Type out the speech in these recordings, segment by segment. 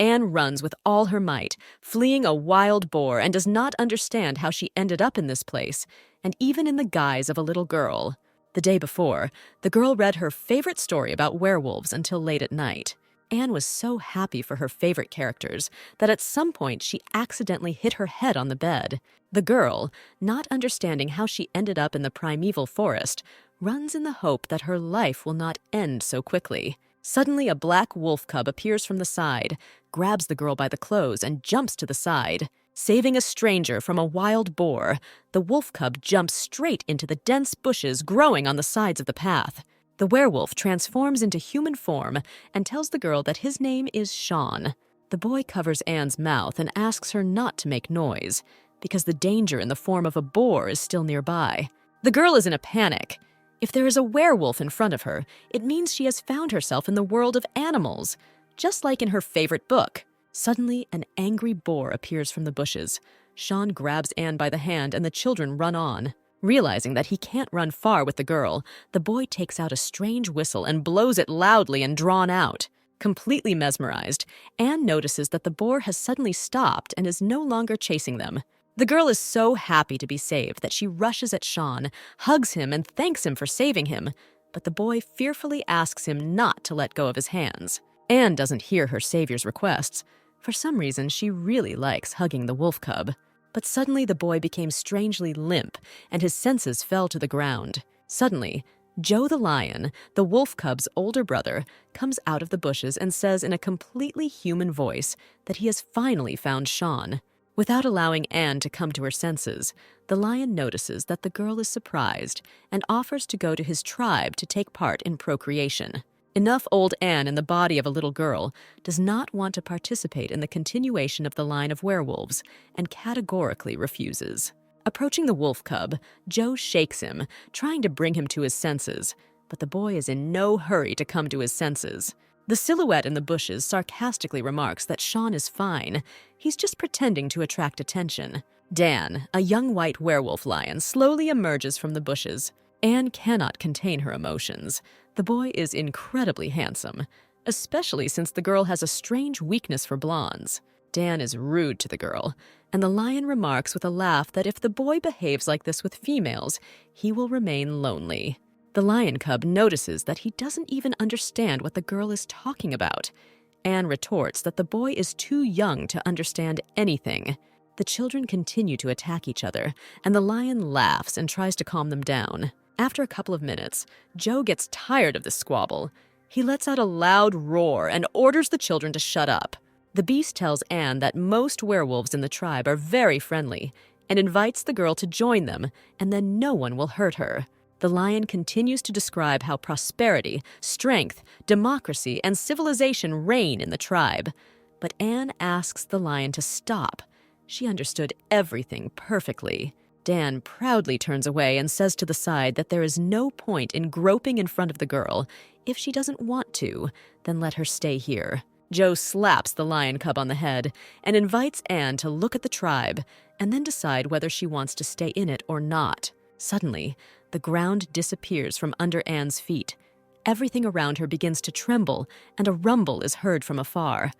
Anne runs with all her might, fleeing a wild boar, and does not understand how she ended up in this place, and even in the guise of a little girl. The day before, the girl read her favorite story about werewolves until late at night. Anne was so happy for her favorite characters that at some point she accidentally hit her head on the bed. The girl, not understanding how she ended up in the primeval forest, runs in the hope that her life will not end so quickly. Suddenly, a black wolf cub appears from the side, grabs the girl by the clothes, and jumps to the side. Saving a stranger from a wild boar, the wolf cub jumps straight into the dense bushes growing on the sides of the path. The werewolf transforms into human form and tells the girl that his name is Sean. The boy covers Anne's mouth and asks her not to make noise, because the danger in the form of a boar is still nearby. The girl is in a panic. If there is a werewolf in front of her, it means she has found herself in the world of animals, just like in her favorite book. Suddenly, an angry boar appears from the bushes. Sean grabs Anne by the hand and the children run on. Realizing that he can't run far with the girl, the boy takes out a strange whistle and blows it loudly and drawn out. Completely mesmerized, Anne notices that the boar has suddenly stopped and is no longer chasing them. The girl is so happy to be saved that she rushes at Sean, hugs him, and thanks him for saving him, but the boy fearfully asks him not to let go of his hands. Anne doesn't hear her savior's requests. For some reason, she really likes hugging the wolf cub. But suddenly the boy became strangely limp, and his senses fell to the ground. Suddenly, Joe the lion, the wolf cub's older brother, comes out of the bushes and says in a completely human voice that he has finally found Sean. Without allowing Anne to come to her senses, the lion notices that the girl is surprised and offers to go to his tribe to take part in procreation. Enough old Anne in the body of a little girl does not want to participate in the continuation of the line of werewolves and categorically refuses. Approaching the wolf cub, Joe shakes him, trying to bring him to his senses, but the boy is in no hurry to come to his senses. The silhouette in the bushes sarcastically remarks that Sean is fine. He's just pretending to attract attention. Dan, a young white werewolf lion, slowly emerges from the bushes. Anne cannot contain her emotions. The boy is incredibly handsome, especially since the girl has a strange weakness for blondes. Dan is rude to the girl, and the lion remarks with a laugh that if the boy behaves like this with females, he will remain lonely. The lion cub notices that he doesn't even understand what the girl is talking about. Anne retorts that the boy is too young to understand anything. The children continue to attack each other, and the lion laughs and tries to calm them down. After a couple of minutes, Joe gets tired of this squabble. He lets out a loud roar and orders the children to shut up. The beast tells Anne that most werewolves in the tribe are very friendly and invites the girl to join them, and then no one will hurt her. The lion continues to describe how prosperity, strength, democracy, and civilization reign in the tribe. But Anne asks the lion to stop. She understood everything perfectly. Dan proudly turns away and says to the side that there is no point in groping in front of the girl. If she doesn't want to, then let her stay here. Joe slaps the lion cub on the head and invites Anne to look at the tribe and then decide whether she wants to stay in it or not. Suddenly, the ground disappears from under Anne's feet. Everything around her begins to tremble, and a rumble is heard from afar.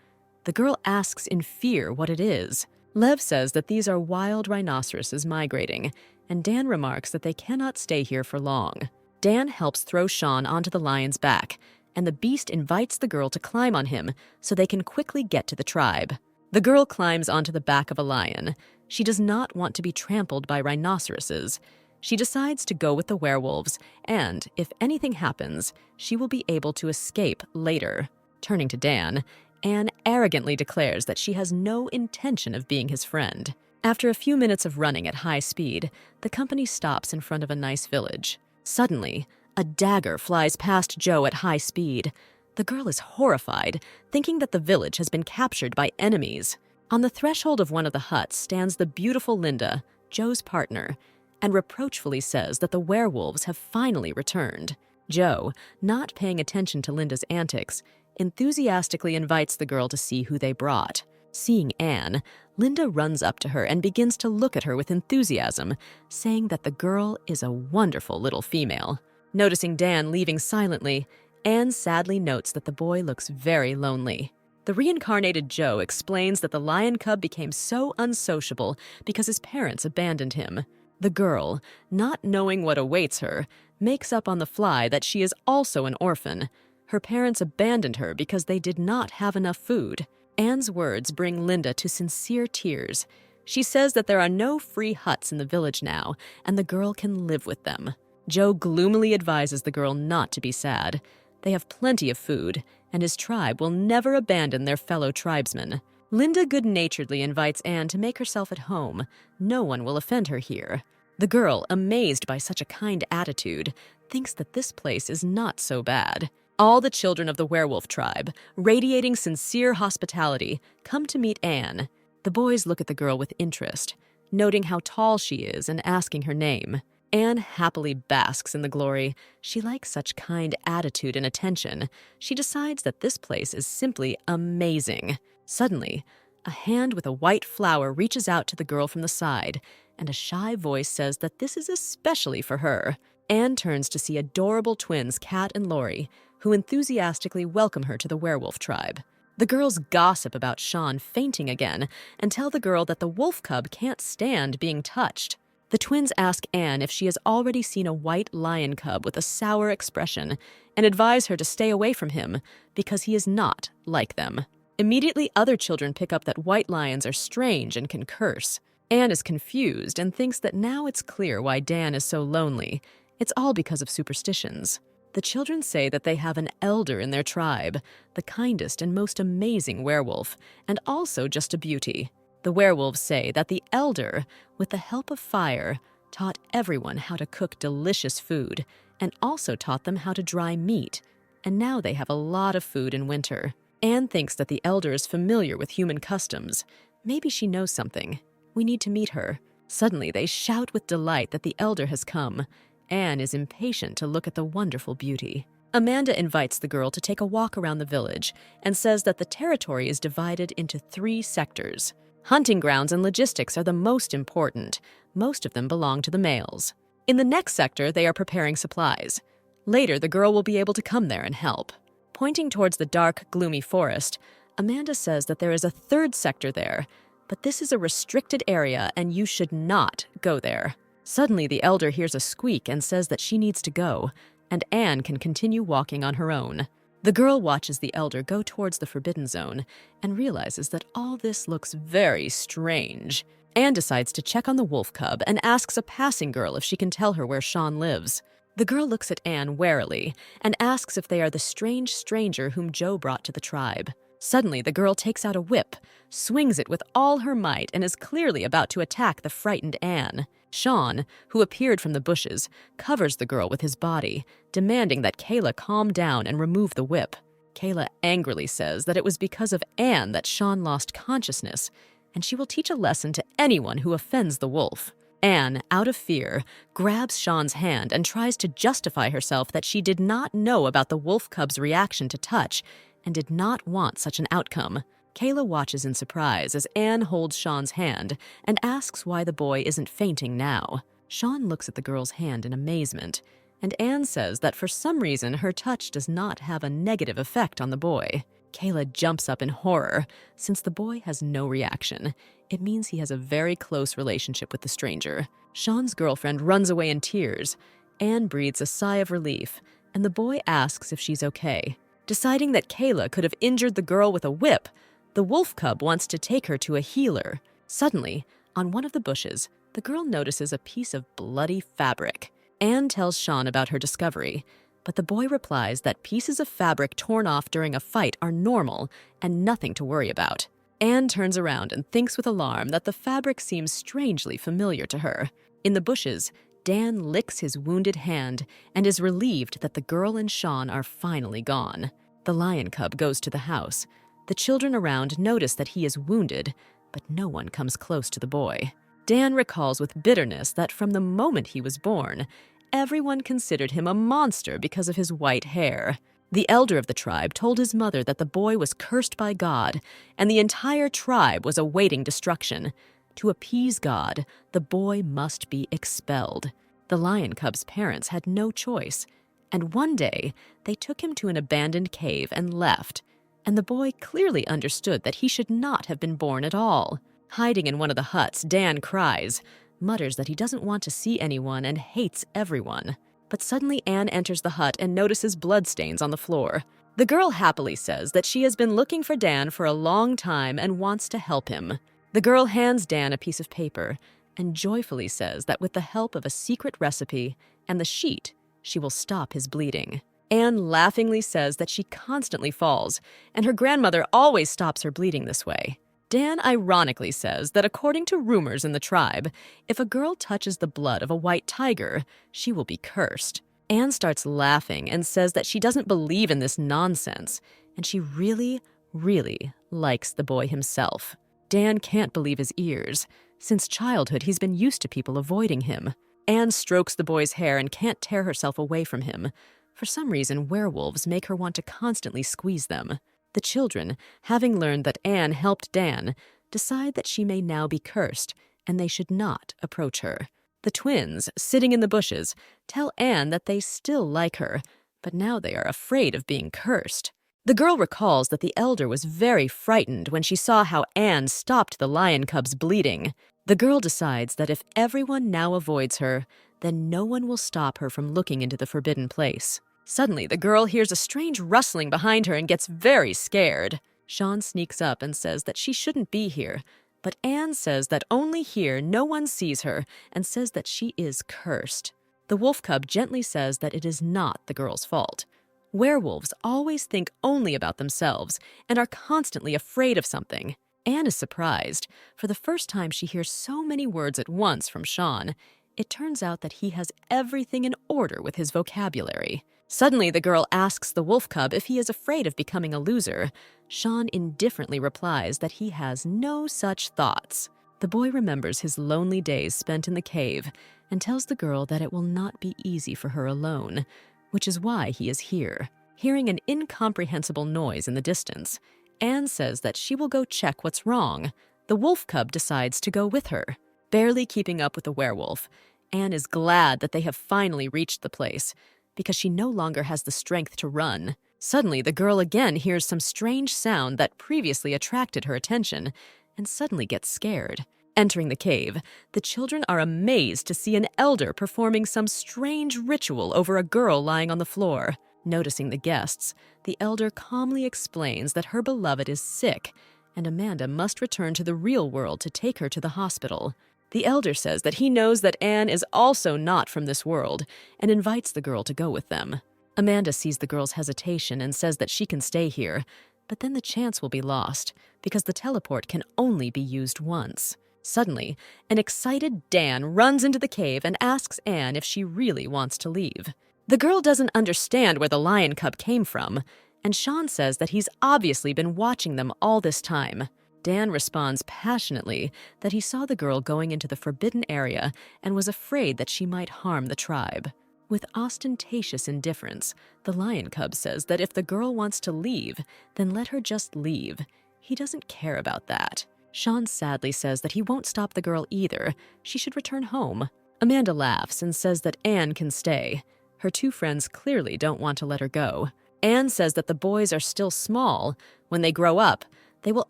The girl asks in fear what it is. Lev says that these are wild rhinoceroses migrating, and Dan remarks that they cannot stay here for long. Dan helps throw Sean onto the lion's back, and the beast invites the girl to climb on him so they can quickly get to the tribe. The girl climbs onto the back of a lion. She does not want to be trampled by rhinoceroses. She decides to go with the werewolves, and if anything happens, she will be able to escape later. Turning to Dan, Anne arrogantly declares that she has no intention of being his friend. After a few minutes of running at high speed, the company stops in front of a nice village. Suddenly, a dagger flies past Joe at high speed. The girl is horrified, thinking that the village has been captured by enemies. On the threshold of one of the huts stands the beautiful Linda, Joe's partner, and reproachfully says that the werewolves have finally returned. Joe, not paying attention to Linda's antics, enthusiastically invites the girl to see who they brought. Seeing Anne, Linda runs up to her and begins to look at her with enthusiasm, saying that the girl is a wonderful little female. Noticing Dan leaving silently, Anne sadly notes that the boy looks very lonely. The reincarnated Joe explains that the lion cub became so unsociable because his parents abandoned him. The girl, not knowing what awaits her, makes up on the fly that she is also an orphan. Her parents abandoned her because they did not have enough food. Anne's words bring Linda to sincere tears. She says that there are no free huts in the village now, and the girl can live with them. Joe gloomily advises the girl not to be sad. They have plenty of food, and his tribe will never abandon their fellow tribesmen. Linda good-naturedly invites Anne to make herself at home. No one will offend her here. The girl, amazed by such a kind attitude, thinks that this place is not so bad. All the children of the werewolf tribe, radiating sincere hospitality, come to meet Anne. The boys look at the girl with interest, noting how tall she is and asking her name. Anne happily basks in the glory. She likes such kind attitude and attention. She decides that this place is simply amazing. Suddenly, a hand with a white flower reaches out to the girl from the side, and a shy voice says that this is especially for her. Anne turns to see adorable twins Kat and Lori, who enthusiastically welcome her to the werewolf tribe. The girls gossip about Sean fainting again and tell the girl that the wolf cub can't stand being touched. The twins ask Anne if she has already seen a white lion cub with a sour expression and advise her to stay away from him because he is not like them. Immediately, other children pick up that white lions are strange and can curse. Anne is confused and thinks that now it's clear why Dan is so lonely. It's all because of superstitions. The children say that they have an elder in their tribe, the kindest and most amazing werewolf, and also just a beauty. The werewolves say that the elder, with the help of fire, taught everyone how to cook delicious food and also taught them how to dry meat, and now they have a lot of food in winter. Anne thinks that the elder is familiar with human customs. Maybe she knows something. We need to meet her. Suddenly, they shout with delight that the elder has come. Anne is impatient to look at the wonderful beauty. Amanda invites the girl to take a walk around the village and says that the territory is divided into 3 sectors. Hunting grounds and logistics are the most important. Most of them belong to the males. In the next sector, they are preparing supplies. Later, the girl will be able to come there and help. Pointing towards the dark, gloomy forest, Amanda says that there is a 3rd sector there, but this is a restricted area and you should not go there. Suddenly, the elder hears a squeak and says that she needs to go, and Anne can continue walking on her own. The girl watches the elder go towards the forbidden zone and realizes that all this looks very strange. Anne decides to check on the wolf cub and asks a passing girl if she can tell her where Sean lives. The girl looks at Anne warily and asks if they are the strange stranger whom Joe brought to the tribe. Suddenly, the girl takes out a whip, swings it with all her might, and is clearly about to attack the frightened Anne. Sean, who appeared from the bushes, covers the girl with his body, demanding that Kayla calm down and remove the whip. Kayla angrily says that it was because of Anne that Sean lost consciousness, and she will teach a lesson to anyone who offends the wolf. Anne, out of fear, grabs Sean's hand and tries to justify herself that she did not know about the wolf cub's reaction to touch and did not want such an outcome. Kayla watches in surprise as Anne holds Sean's hand and asks why the boy isn't fainting now. Sean looks at the girl's hand in amazement, and Anne says that for some reason her touch does not have a negative effect on the boy. Kayla jumps up in horror. Since the boy has no reaction, it means he has a very close relationship with the stranger. Sean's girlfriend runs away in tears. Anne breathes a sigh of relief, and the boy asks if she's okay. Deciding that Kayla could have injured the girl with a whip, the wolf cub wants to take her to a healer. Suddenly, on one of the bushes, the girl notices a piece of bloody fabric. Anne tells Sean about her discovery, but the boy replies that pieces of fabric torn off during a fight are normal and nothing to worry about. Anne turns around and thinks with alarm that the fabric seems strangely familiar to her. In the bushes, Dan licks his wounded hand and is relieved that the girl and Sean are finally gone. The lion cub goes to the house. The children around notice that he is wounded, but no one comes close to the boy. Dan recalls with bitterness that from the moment he was born, everyone considered him a monster because of his white hair. The elder of the tribe told his mother that the boy was cursed by God, and the entire tribe was awaiting destruction. To appease God, the boy must be expelled. The lion cub's parents had no choice, and one day they took him to an abandoned cave and left. and the boy clearly understood that he should not have been born at all. Hiding in one of the huts, Dan cries, mutters that he doesn't want to see anyone and hates everyone. But suddenly Anne enters the hut and notices bloodstains on the floor. The girl happily says that she has been looking for Dan for a long time and wants to help him. The girl hands Dan a piece of paper and joyfully says that with the help of a secret recipe and the sheet, she will stop his bleeding. Anne laughingly says that she constantly falls, and her grandmother always stops her bleeding this way. Dan ironically says that according to rumors in the tribe, if a girl touches the blood of a white tiger, she will be cursed. Anne starts laughing and says that she doesn't believe in this nonsense, and she really, really likes the boy himself. Dan can't believe his ears. Since childhood, he's been used to people avoiding him. Anne strokes the boy's hair and can't tear herself away from him. For some reason, werewolves make her want to constantly squeeze them. The children, having learned that Anne helped Dan, decide that she may now be cursed, and they should not approach her. The twins, sitting in the bushes, tell Anne that they still like her, but now they are afraid of being cursed. The girl recalls that the elder was very frightened when she saw how Anne stopped the lion cub's bleeding. The girl decides that if everyone now avoids her, then no one will stop her from looking into the forbidden place. Suddenly, the girl hears a strange rustling behind her and gets very scared. Sean sneaks up and says that she shouldn't be here, but Anne says that only here no one sees her and says that she is cursed. The wolf cub gently says that it is not the girl's fault. Werewolves always think only about themselves and are constantly afraid of something. Anne is surprised. For the first time, she hears so many words at once from Sean. It turns out that he has everything in order with his vocabulary. Suddenly, the girl asks the wolf cub if he is afraid of becoming a loser. Sean indifferently replies that he has no such thoughts. The boy remembers his lonely days spent in the cave and tells the girl that it will not be easy for her alone, which is why he is here. Hearing an incomprehensible noise in the distance, Anne says that she will go check what's wrong. The wolf cub decides to go with her. Barely keeping up with the werewolf, Anne is glad that they have finally reached the place, because she no longer has the strength to run. Suddenly, the girl again hears some strange sound that previously attracted her attention, and suddenly gets scared. Entering the cave, the children are amazed to see an elder performing some strange ritual over a girl lying on the floor. Noticing the guests, the elder calmly explains that her beloved is sick, and Amanda must return to the real world to take her to the hospital. The elder says that he knows that Anne is also not from this world and invites the girl to go with them. Amanda sees the girl's hesitation and says that she can stay here, but then the chance will be lost because the teleport can only be used once. Suddenly, an excited Dan runs into the cave and asks Anne if she really wants to leave. The girl doesn't understand where the lion cub came from, and Sean says that he's obviously been watching them all this time. Dan responds passionately that he saw the girl going into the forbidden area and was afraid that she might harm the tribe. With ostentatious indifference, the lion cub says that if the girl wants to leave, then let her just leave. He doesn't care about that. Sean sadly says that he won't stop the girl either. She should return home. Amanda laughs and says that Anne can stay. Her two friends clearly don't want to let her go. Anne says that the boys are still small. When they grow up, they will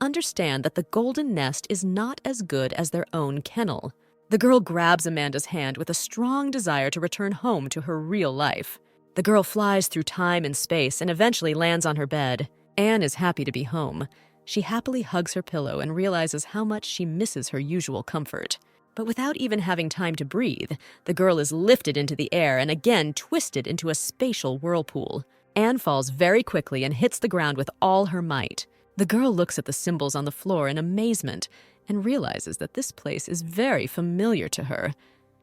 understand that the golden nest is not as good as their own kennel. The girl grabs Amanda's hand with a strong desire to return home to her real life. The girl flies through time and space and eventually lands on her bed. Anne is happy to be home. She happily hugs her pillow and realizes how much she misses her usual comfort. But without even having time to breathe, the girl is lifted into the air and again twisted into a spatial whirlpool. Anne falls very quickly and hits the ground with all her might. The girl looks at the symbols on the floor in amazement and realizes that this place is very familiar to her.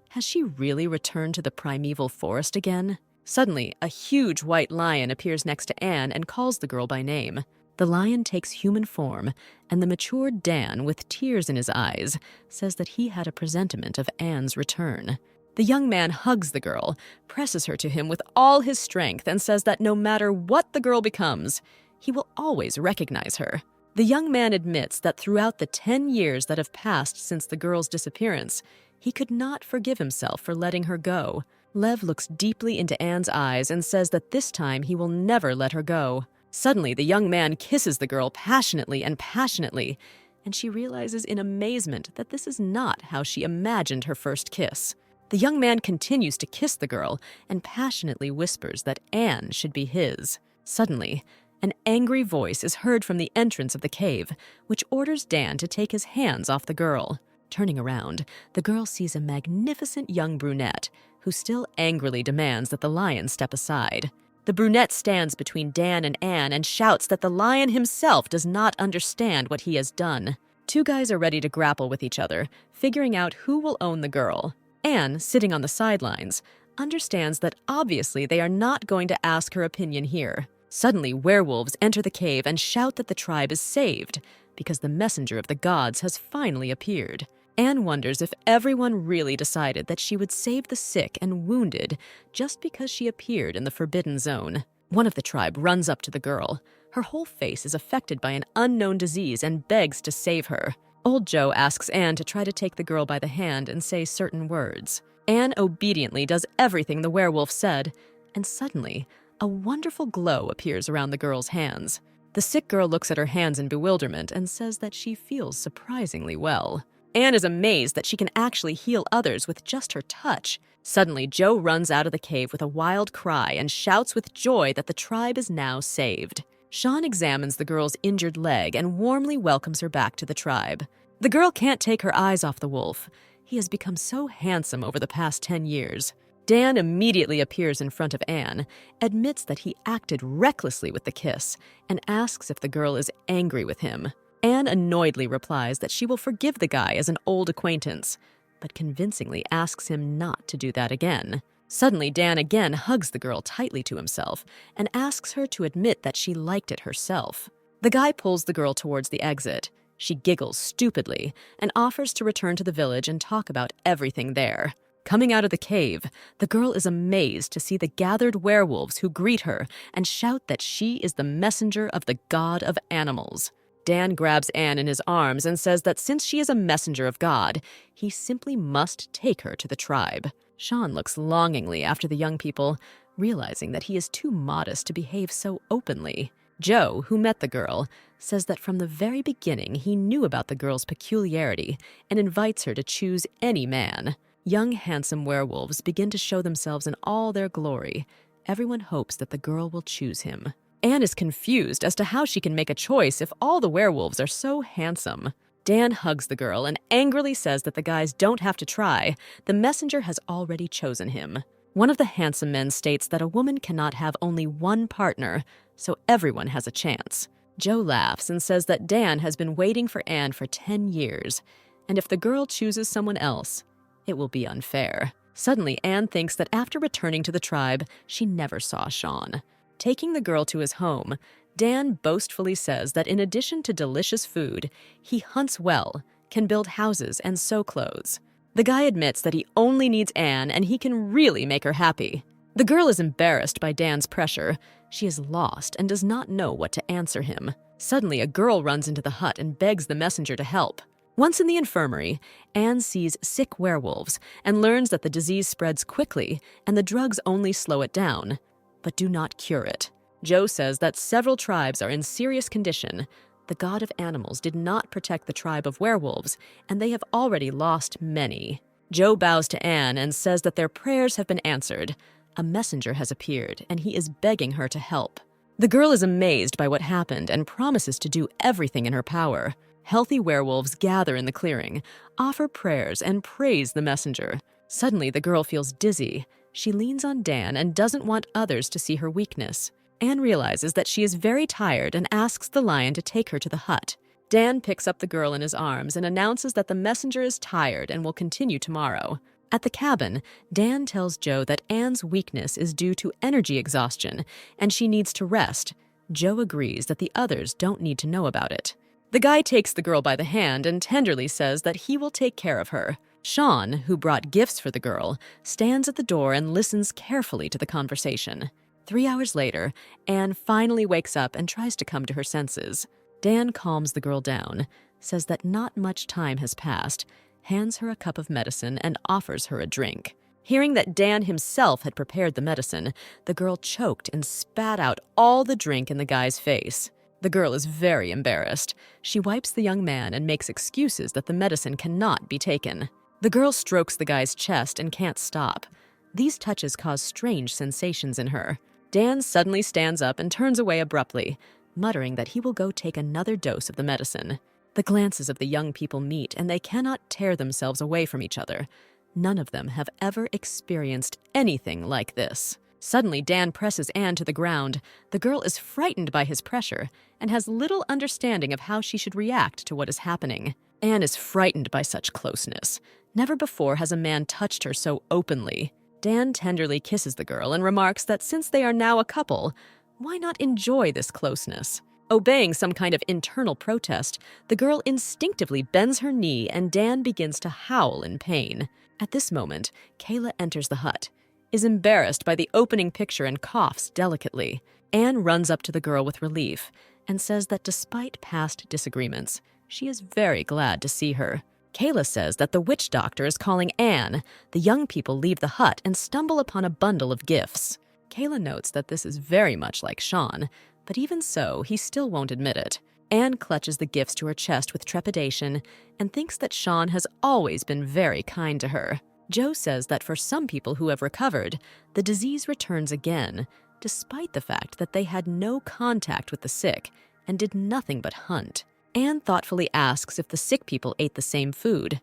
Has she really returned to the primeval forest again? Suddenly, a huge white lion appears next to Anne and calls the girl by name. The lion takes human form, and the mature Dan, with tears in his eyes, says that he had a presentiment of Anne's return. The young man hugs the girl, presses her to him with all his strength, and says that no matter what the girl becomes, he will always recognize her. The young man admits that throughout the 10 years that have passed since the girl's disappearance, he could not forgive himself for letting her go. Lev looks deeply into Anne's eyes and says that this time he will never let her go. Suddenly, the young man kisses the girl passionately, and she realizes in amazement that this is not how she imagined her first kiss. The young man continues to kiss the girl and passionately whispers that Anne should be his. Suddenly, an angry voice is heard from the entrance of the cave, which orders Dan to take his hands off the girl. Turning around, the girl sees a magnificent young brunette who still angrily demands that the lion step aside. The brunette stands between Dan and Anne and shouts that the lion himself does not understand what he has done. Two guys are ready to grapple with each other, figuring out who will own the girl. Anne, sitting on the sidelines, understands that obviously they are not going to ask her opinion here. Suddenly, werewolves enter the cave and shout that the tribe is saved because the messenger of the gods has finally appeared. Anne wonders if everyone really decided that she would save the sick and wounded just because she appeared in the forbidden zone. One of the tribe runs up to the girl. Her whole face is affected by an unknown disease and begs to save her. Old Joe asks Anne to try to take the girl by the hand and say certain words. Anne obediently does everything the werewolf said, and suddenly, a wonderful glow appears around the girl's hands. The sick girl looks at her hands in bewilderment and says that she feels surprisingly well. Anne is amazed that she can actually heal others with just her touch. Suddenly, Joe runs out of the cave with a wild cry and shouts with joy that the tribe is now saved. Sean examines the girl's injured leg and warmly welcomes her back to the tribe. The girl can't take her eyes off the wolf. He has become so handsome over the past 10 years. Dan immediately appears in front of Anne, admits that he acted recklessly with the kiss, and asks if the girl is angry with him. Anne annoyedly replies that she will forgive the guy as an old acquaintance, but convincingly asks him not to do that again. Suddenly, Dan again hugs the girl tightly to himself and asks her to admit that she liked it herself. The guy pulls the girl towards the exit. She giggles stupidly and offers to return to the village and talk about everything there. Coming out of the cave, the girl is amazed to see the gathered werewolves who greet her and shout that she is the messenger of the god of animals. Dan grabs Anne in his arms and says that since she is a messenger of God, he simply must take her to the tribe. Sean looks longingly after the young people, realizing that he is too modest to behave so openly. Joe, who met the girl, says that from the very beginning he knew about the girl's peculiarity and invites her to choose any man. Young, handsome werewolves begin to show themselves in all their glory. Everyone hopes that the girl will choose him. Anne is confused as to how she can make a choice if all the werewolves are so handsome. Dan hugs the girl and angrily says that the guys don't have to try. The messenger has already chosen him. One of the handsome men states that a woman cannot have only one partner, so everyone has a chance. Joe laughs and says that Dan has been waiting for Anne for 10 years, and if the girl chooses someone else, it will be unfair. Suddenly, Anne thinks that after returning to the tribe, she never saw Sean. Taking the girl to his home, Dan boastfully says that in addition to delicious food, he hunts well, can build houses, and sew clothes. The guy admits that he only needs Anne and he can really make her happy. The girl is embarrassed by Dan's pressure. She is lost and does not know what to answer him. Suddenly, a girl runs into the hut and begs the messenger to help. Once in the infirmary, Anne sees sick werewolves and learns that the disease spreads quickly and the drugs only slow it down, but do not cure it. Joe says that several tribes are in serious condition. The god of animals did not protect the tribe of werewolves, and they have already lost many. Joe bows to Anne and says that their prayers have been answered. A messenger has appeared, and he is begging her to help. The girl is amazed by what happened and promises to do everything in her power. Healthy werewolves gather in the clearing, offer prayers, and praise the messenger. Suddenly, the girl feels dizzy. She leans on Dan and doesn't want others to see her weakness. Anne realizes that she is very tired and asks the lion to take her to the hut. Dan picks up the girl in his arms and announces that the messenger is tired and will continue tomorrow. At the cabin, Dan tells Joe that Anne's weakness is due to energy exhaustion and she needs to rest. Joe agrees that the others don't need to know about it. The guy takes the girl by the hand and tenderly says that he will take care of her. Sean, who brought gifts for the girl, stands at the door and listens carefully to the conversation. 3 hours later, Anne finally wakes up and tries to come to her senses. Dan calms the girl down, says that not much time has passed, hands her a cup of medicine, and offers her a drink. Hearing that Dan himself had prepared the medicine, the girl choked and spat out all the drink in the guy's face. The girl is very embarrassed. She wipes the young man and makes excuses that the medicine cannot be taken. The girl strokes the guy's chest and can't stop. These touches cause strange sensations in her. Dan suddenly stands up and turns away abruptly, muttering that he will go take another dose of the medicine. The glances of the young people meet, and they cannot tear themselves away from each other. None of them have ever experienced anything like this. Suddenly, Dan presses Anne to the ground. The girl is frightened by his pressure and has little understanding of how she should react to what is happening. Anne is frightened by such closeness. Never before has a man touched her so openly. Dan tenderly kisses the girl and remarks that since they are now a couple, why not enjoy this closeness? Obeying some kind of internal protest, the girl instinctively bends her knee and Dan begins to howl in pain. At this moment, Kayla enters the hut, is embarrassed by the opening picture and coughs delicately. Anne runs up to the girl with relief and says that despite past disagreements, she is very glad to see her. Kayla says that the witch doctor is calling Anne. The young people leave the hut and stumble upon a bundle of gifts. Kayla notes that this is very much like Sean, but even so, he still won't admit it. Anne clutches the gifts to her chest with trepidation and thinks that Sean has always been very kind to her. Joe says that for some people who have recovered, the disease returns again, despite the fact that they had no contact with the sick and did nothing but hunt. Anne thoughtfully asks if the sick people ate the same food.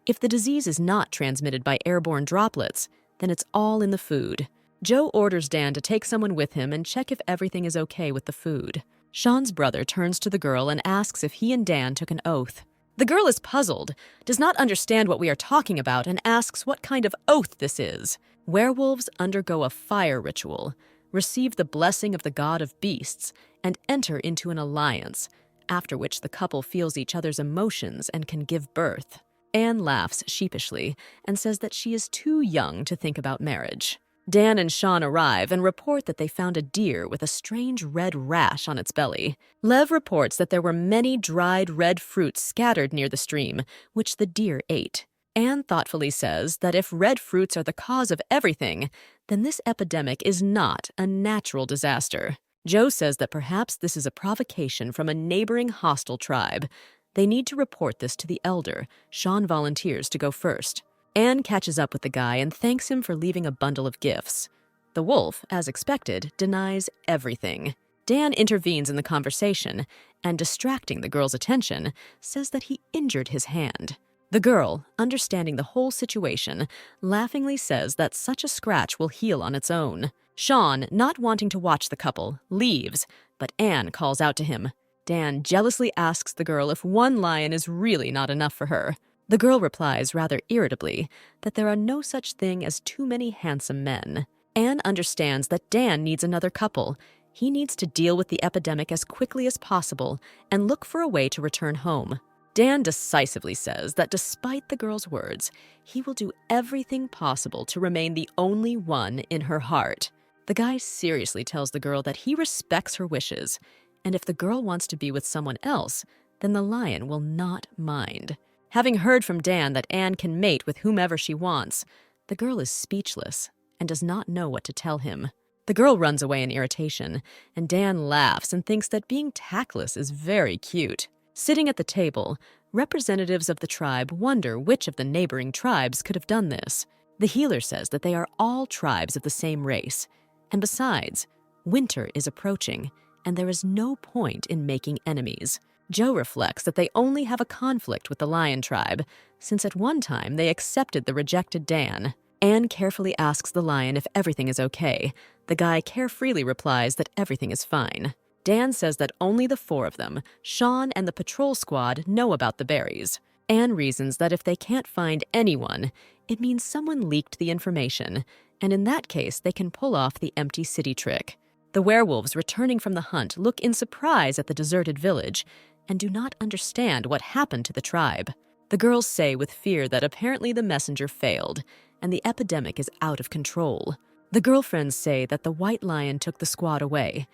If the disease is not transmitted by airborne droplets, then it's all in the food. Joe orders Dan to take someone with him and check if everything is okay with the food. Sean's brother turns to the girl and asks if he and Dan took an oath. The girl is puzzled, does not understand what we are talking about, and asks what kind of oath this is. Werewolves undergo a fire ritual, receive the blessing of the god of beasts, and enter into an alliance, after which the couple feels each other's emotions and can give birth. Anne laughs sheepishly and says that she is too young to think about marriage. Dan and Sean arrive and report that they found a deer with a strange red rash on its belly. Lev reports that there were many dried red fruits scattered near the stream, which the deer ate. Anne thoughtfully says that if red fruits are the cause of everything, then this epidemic is not a natural disaster. Joe says that perhaps this is a provocation from a neighboring hostile tribe. They need to report this to the elder. Sean volunteers to go first. Anne catches up with the guy and thanks him for leaving a bundle of gifts. The wolf, as expected, denies everything. Dan intervenes in the conversation and, distracting the girl's attention, says that he injured his hand. The girl, understanding the whole situation, laughingly says that such a scratch will heal on its own. Sean, not wanting to watch the couple, leaves, but Anne calls out to him. Dan jealously asks the girl if one lion is really not enough for her. The girl replies rather irritably that there are no such thing as too many handsome men. Anne understands that Dan needs another couple. He needs to deal with the epidemic as quickly as possible and look for a way to return home. Dan decisively says that despite the girl's words, he will do everything possible to remain the only one in her heart. The guy seriously tells the girl that he respects her wishes, and if the girl wants to be with someone else, then the lion will not mind. Having heard from Dan that Anne can mate with whomever she wants, the girl is speechless and does not know what to tell him. The girl runs away in irritation, and Dan laughs and thinks that being tactless is very cute. Sitting at the table, representatives of the tribe wonder which of the neighboring tribes could have done this. The healer says that they are all tribes of the same race, and besides, winter is approaching, and there is no point in making enemies. Joe reflects that they only have a conflict with the lion tribe, since at one time they accepted the rejected Dan. Anne carefully asks the lion if everything is okay. The guy carefreely replies that everything is fine. Dan says that only the four of them, Sean and the patrol squad, know about the berries. Anne reasons that if they can't find anyone, it means someone leaked the information, and in that case they can pull off the empty city trick. The werewolves returning from the hunt look in surprise at the deserted village and do not understand what happened to the tribe. The girls say with fear that apparently the messenger failed, and the epidemic is out of control. The girlfriends say that the white lion took the squad away.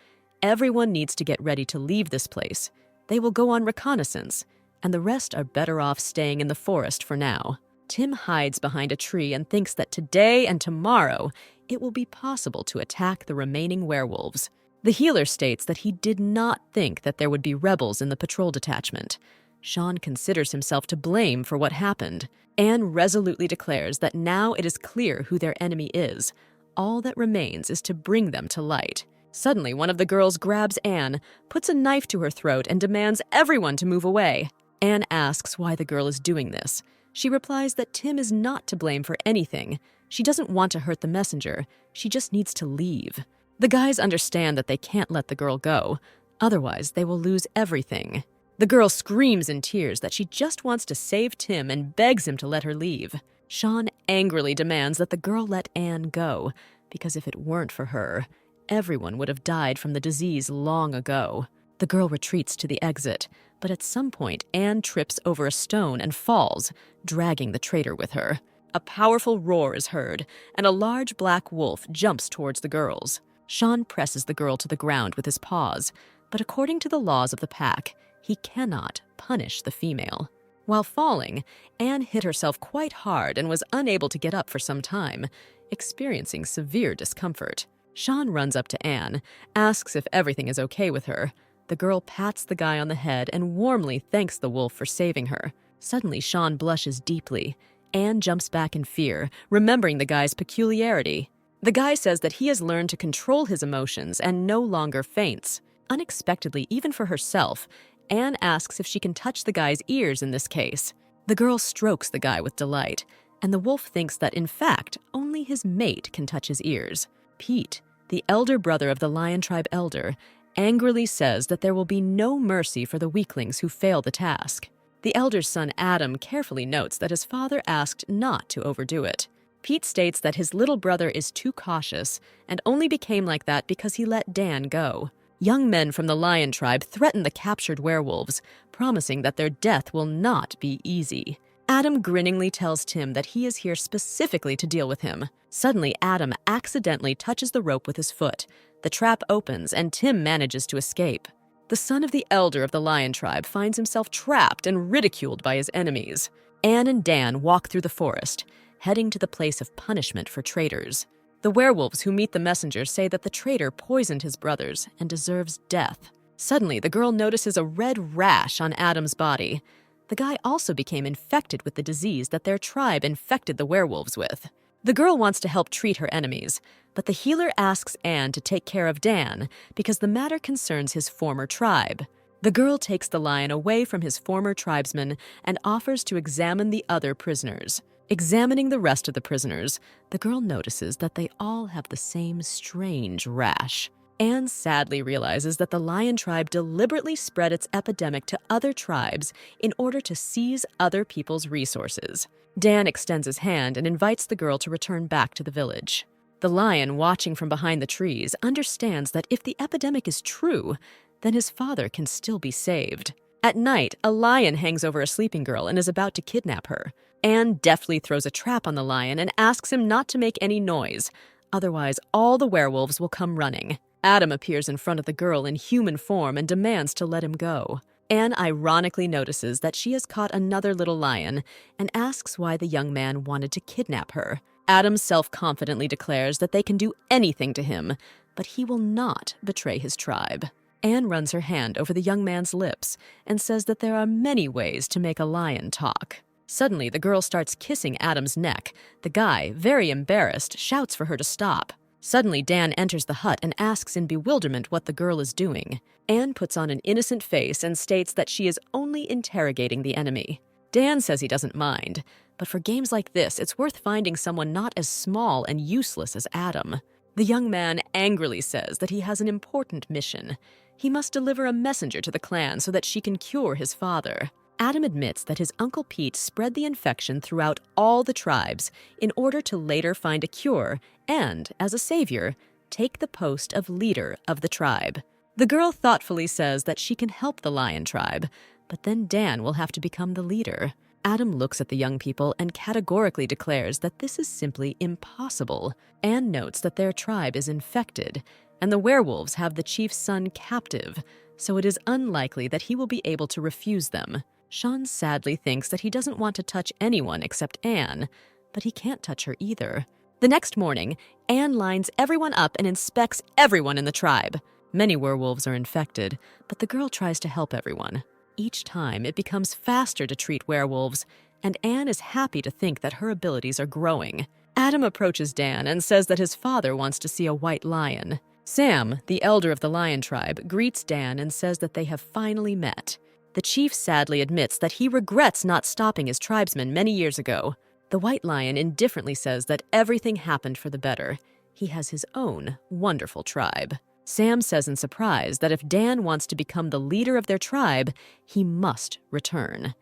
Everyone needs to get ready to leave this place. They will go on reconnaissance, and the rest are better off staying in the forest for now. Tim hides behind a tree and thinks that today and tomorrow it will be possible to attack the remaining werewolves. The healer states that he did not think that there would be rebels in the patrol detachment. Sean considers himself to blame for what happened. Anne resolutely declares that now it is clear who their enemy is. All that remains is to bring them to light. Suddenly, one of the girls grabs Anne, puts a knife to her throat, and demands everyone to move away. Anne asks why the girl is doing this. She replies that Tim is not to blame for anything. She doesn't want to hurt the messenger. She just needs to leave. The guys understand that they can't let the girl go. Otherwise, they will lose everything. The girl screams in tears that she just wants to save Tim and begs him to let her leave. Sean angrily demands that the girl let Anne go, because if it weren't for her, everyone would have died from the disease long ago. The girl retreats to the exit, but at some point Anne trips over a stone and falls, dragging the traitor with her. A powerful roar is heard, and a large black wolf jumps towards the girls. Sean presses the girl to the ground with his paws, but according to the laws of the pack, he cannot punish the female. While falling, Anne hit herself quite hard and was unable to get up for some time, experiencing severe discomfort. Sean runs up to Anne, asks if everything is okay with her. The girl pats the guy on the head and warmly thanks the wolf for saving her. Suddenly, Sean blushes deeply. Anne jumps back in fear, remembering the guy's peculiarity. The guy says that he has learned to control his emotions and no longer faints. Unexpectedly, even for herself, Anne asks if she can touch the guy's ears in this case. The girl strokes the guy with delight, and the wolf thinks that, in fact, only his mate can touch his ears. Pete, the elder brother of the Lion Tribe elder, angrily says that there will be no mercy for the weaklings who fail the task. The elder's son Adam carefully notes that his father asked not to overdo it. Pete states that his little brother is too cautious and only became like that because he let Dan go. Young men from the Lion Tribe threaten the captured werewolves, promising that their death will not be easy. Adam grinningly tells Tim that he is here specifically to deal with him. Suddenly, Adam accidentally touches the rope with his foot. The trap opens, and Tim manages to escape. The son of the elder of the Lion Tribe finds himself trapped and ridiculed by his enemies. Anne and Dan walk through the forest, heading to the place of punishment for traitors. The werewolves who meet the messenger say that the traitor poisoned his brothers and deserves death. Suddenly, the girl notices a red rash on Adam's body. The guy also became infected with the disease that their tribe infected the werewolves with. The girl wants to help treat her enemies, but the healer asks Anne to take care of Dan because the matter concerns his former tribe. The girl takes the lion away from his former tribesmen and offers to examine the other prisoners. Examining the rest of the prisoners, the girl notices that they all have the same strange rash. Anne sadly realizes that the Lion Tribe deliberately spread its epidemic to other tribes in order to seize other people's resources. Dan extends his hand and invites the girl to return back to the village. The lion, watching from behind the trees, understands that if the epidemic is true, then his father can still be saved. At night, a lion hangs over a sleeping girl and is about to kidnap her. Anne deftly throws a trap on the lion and asks him not to make any noise, otherwise all the werewolves will come running. Adam appears in front of the girl in human form and demands to let him go. Anne ironically notices that she has caught another little lion and asks why the young man wanted to kidnap her. Adam self-confidently declares that they can do anything to him, but he will not betray his tribe. Anne runs her hand over the young man's lips and says that there are many ways to make a lion talk. Suddenly, the girl starts kissing Adam's neck. The guy, very embarrassed, shouts for her to stop. Suddenly, Dan enters the hut and asks in bewilderment what the girl is doing. Anne puts on an innocent face and states that she is only interrogating the enemy. Dan says he doesn't mind, but for games like this, it's worth finding someone not as small and useless as Adam. The young man angrily says that he has an important mission. He must deliver a messenger to the clan so that she can cure his father. Adam admits that his Uncle Pete spread the infection throughout all the tribes in order to later find a cure and, as a savior, take the post of leader of the tribe. The girl thoughtfully says that she can help the Lion Tribe, but then Dan will have to become the leader. Adam looks at the young people and categorically declares that this is simply impossible. Anne notes that their tribe is infected, and the werewolves have the chief's son captive, so it is unlikely that he will be able to refuse them. Sean sadly thinks that he doesn't want to touch anyone except Anne, but he can't touch her either. The next morning, Anne lines everyone up and inspects everyone in the tribe. Many werewolves are infected, but the girl tries to help everyone. Each time, it becomes faster to treat werewolves, and Anne is happy to think that her abilities are growing. Adam approaches Dan and says that his father wants to see a white lion. Sam, the elder of the lion tribe, greets Dan and says that they have finally met. The chief sadly admits that he regrets not stopping his tribesmen many years ago. The white lion indifferently says that everything happened for the better. He has his own wonderful tribe. Sam says in surprise that if Dan wants to become the leader of their tribe, he must return.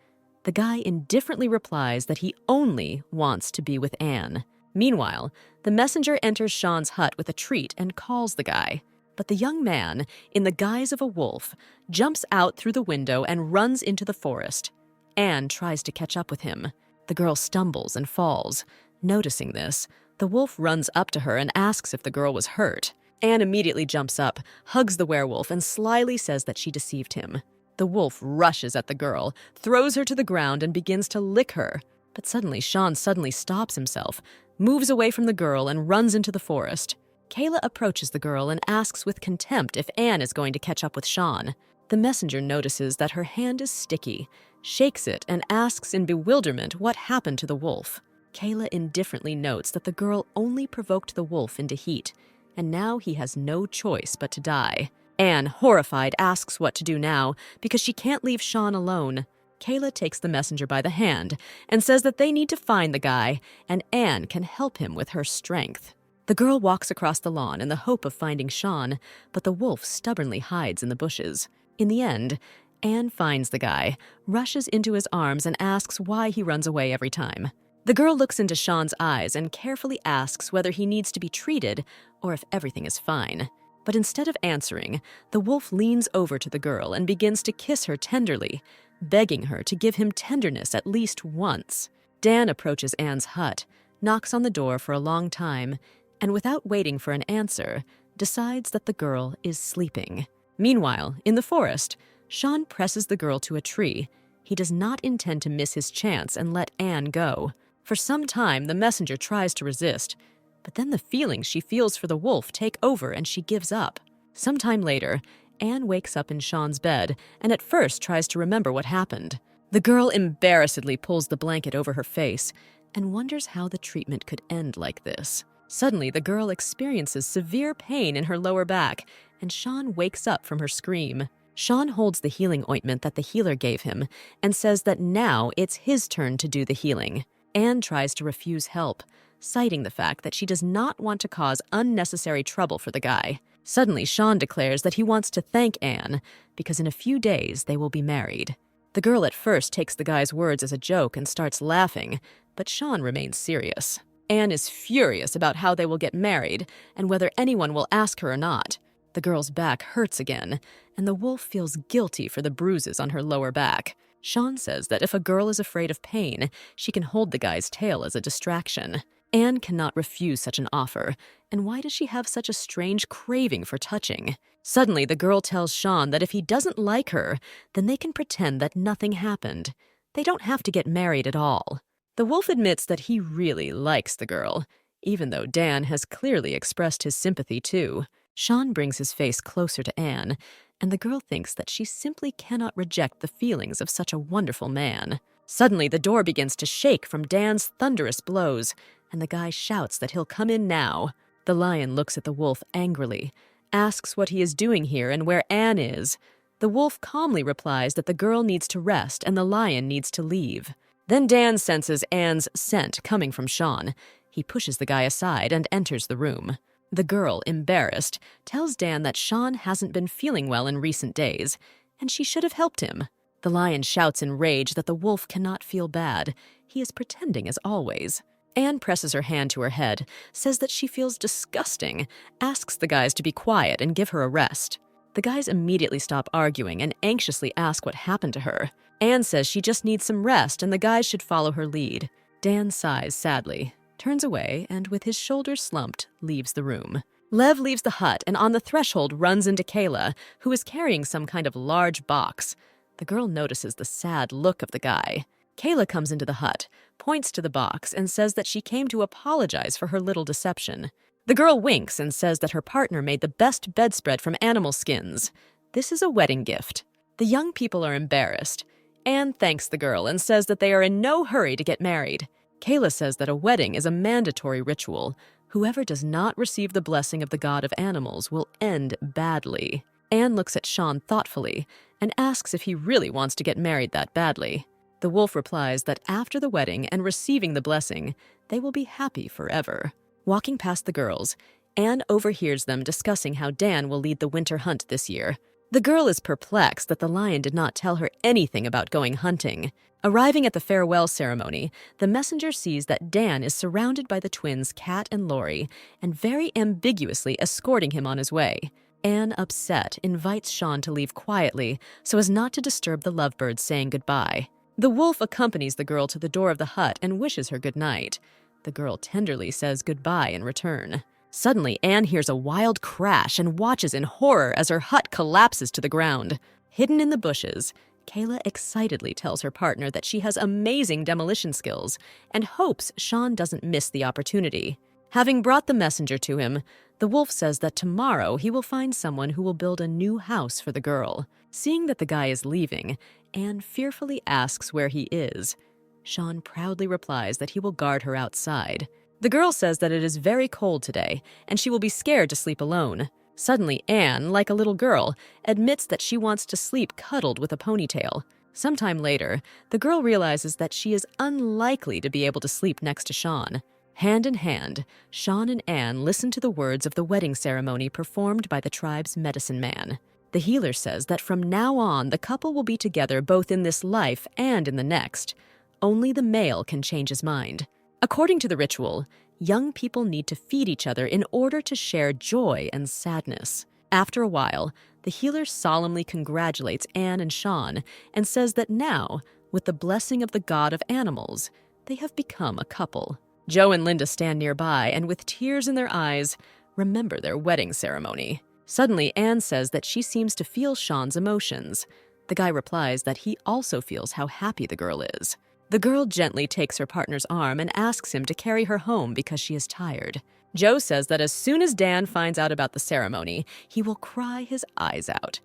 The guy indifferently replies that he only wants to be with Anne. Meanwhile, the messenger enters Sean's hut with a treat and calls the guy. But the young man, in the guise of a wolf, jumps out through the window and runs into the forest. Anne tries to catch up with him. The girl stumbles and falls. Noticing this, the wolf runs up to her and asks if the girl was hurt. Anne immediately jumps up, hugs the werewolf, and slyly says that she deceived him. The wolf rushes at the girl, throws her to the ground, and begins to lick her. But suddenly, Sean stops himself, moves away from the girl, and runs into the forest. Kayla approaches the girl and asks with contempt if Anne is going to catch up with Sean. The messenger notices that her hand is sticky, shakes it, and asks in bewilderment what happened to the wolf. Kayla indifferently notes that the girl only provoked the wolf into heat, and now he has no choice but to die. Anne, horrified, asks what to do now because she can't leave Sean alone. Kayla takes the messenger by the hand and says that they need to find the guy, and Anne can help him with her strength. The girl walks across the lawn in the hope of finding Sean, but the wolf stubbornly hides in the bushes. In the end, Anne finds the guy, rushes into his arms, and asks why he runs away every time. The girl looks into Sean's eyes and carefully asks whether he needs to be treated or if everything is fine. But instead of answering, the wolf leans over to the girl and begins to kiss her tenderly, begging her to give him tenderness at least once. Dan approaches Anne's hut, knocks on the door for a long time, and without waiting for an answer, decides that the girl is sleeping. Meanwhile, in the forest, Sean presses the girl to a tree. He does not intend to miss his chance and let Anne go. For some time, the messenger tries to resist, but then the feelings she feels for the wolf take over and she gives up. Sometime later, Anne wakes up in Sean's bed and at first tries to remember what happened. The girl embarrassedly pulls the blanket over her face and wonders how the treatment could end like this. Suddenly, the girl experiences severe pain in her lower back, and Sean wakes up from her scream. Sean holds the healing ointment that the healer gave him and says that now it's his turn to do the healing. Anne tries to refuse help, citing the fact that she does not want to cause unnecessary trouble for the guy. Suddenly, Sean declares that he wants to thank Anne because in a few days they will be married. The girl at first takes the guy's words as a joke and starts laughing, but Sean remains serious. Anne is furious about how they will get married and whether anyone will ask her or not. The girl's back hurts again, and the wolf feels guilty for the bruises on her lower back. Sean says that if a girl is afraid of pain, she can hold the guy's tail as a distraction. Anne cannot refuse such an offer, and why does she have such a strange craving for touching? Suddenly, the girl tells Sean that if he doesn't like her, then they can pretend that nothing happened. They don't have to get married at all. The wolf admits that he really likes the girl, even though Dan has clearly expressed his sympathy too. Sean brings his face closer to Anne, and the girl thinks that she simply cannot reject the feelings of such a wonderful man. Suddenly, the door begins to shake from Dan's thunderous blows, and the guy shouts that he'll come in now. The lion looks at the wolf angrily, asks what he is doing here and where Anne is. The wolf calmly replies that the girl needs to rest and the lion needs to leave. Then Dan senses Anne's scent coming from Sean. He pushes the guy aside and enters the room. The girl, embarrassed, tells Dan that Sean hasn't been feeling well in recent days, and she should have helped him. The lion shouts in rage that the wolf cannot feel bad. He is pretending as always. Anne presses her hand to her head, says that she feels disgusting, asks the guys to be quiet and give her a rest. The guys immediately stop arguing and anxiously ask what happened to her. Anne says she just needs some rest and the guys should follow her lead. Dan sighs sadly, turns away, and with his shoulders slumped, leaves the room. Lev leaves the hut and on the threshold runs into Kayla, who is carrying some kind of large box. The girl notices the sad look of the guy. Kayla comes into the hut, points to the box, and says that she came to apologize for her little deception. The girl winks and says that her partner made the best bedspread from animal skins. This is a wedding gift. The young people are embarrassed. Anne thanks the girl and says that they are in no hurry to get married. Kayla says that a wedding is a mandatory ritual. Whoever does not receive the blessing of the god of animals will end badly. Anne looks at Sean thoughtfully and asks if he really wants to get married that badly. The wolf replies that after the wedding and receiving the blessing, they will be happy forever. Walking past the girls, Anne overhears them discussing how Dan will lead the winter hunt this year. The girl is perplexed that the lion did not tell her anything about going hunting. Arriving at the farewell ceremony, the messenger sees that Dan is surrounded by the twins Kat and Lori and very ambiguously escorting him on his way. Anne, upset, invites Sean to leave quietly so as not to disturb the lovebirds saying goodbye. The wolf accompanies the girl to the door of the hut and wishes her good night. The girl tenderly says goodbye in return. Suddenly, Anne hears a wild crash and watches in horror as her hut collapses to the ground. Hidden in the bushes, Kayla excitedly tells her partner that she has amazing demolition skills and hopes Sean doesn't miss the opportunity. Having brought the messenger to him, the wolf says that tomorrow he will find someone who will build a new house for the girl. Seeing that the guy is leaving, Anne fearfully asks where he is. Sean proudly replies that he will guard her outside. The girl says that it is very cold today, and she will be scared to sleep alone. Suddenly, Anne, like a little girl, admits that she wants to sleep cuddled with a ponytail. Sometime later, the girl realizes that she is unlikely to be able to sleep next to Sean. Hand in hand, Sean and Anne listen to the words of the wedding ceremony performed by the tribe's medicine man. The healer says that from now on, the couple will be together both in this life and in the next. Only the male can change his mind. According to the ritual, young people need to feed each other in order to share joy and sadness. After a while, the healer solemnly congratulates Anne and Sean and says that now, with the blessing of the god of animals, they have become a couple. Joe and Linda stand nearby and, with tears in their eyes, remember their wedding ceremony. Suddenly, Anne says that she seems to feel Sean's emotions. The guy replies that he also feels how happy the girl is. The girl gently takes her partner's arm and asks him to carry her home because she is tired. Joe says that as soon as Dan finds out about the ceremony, he will cry his eyes out.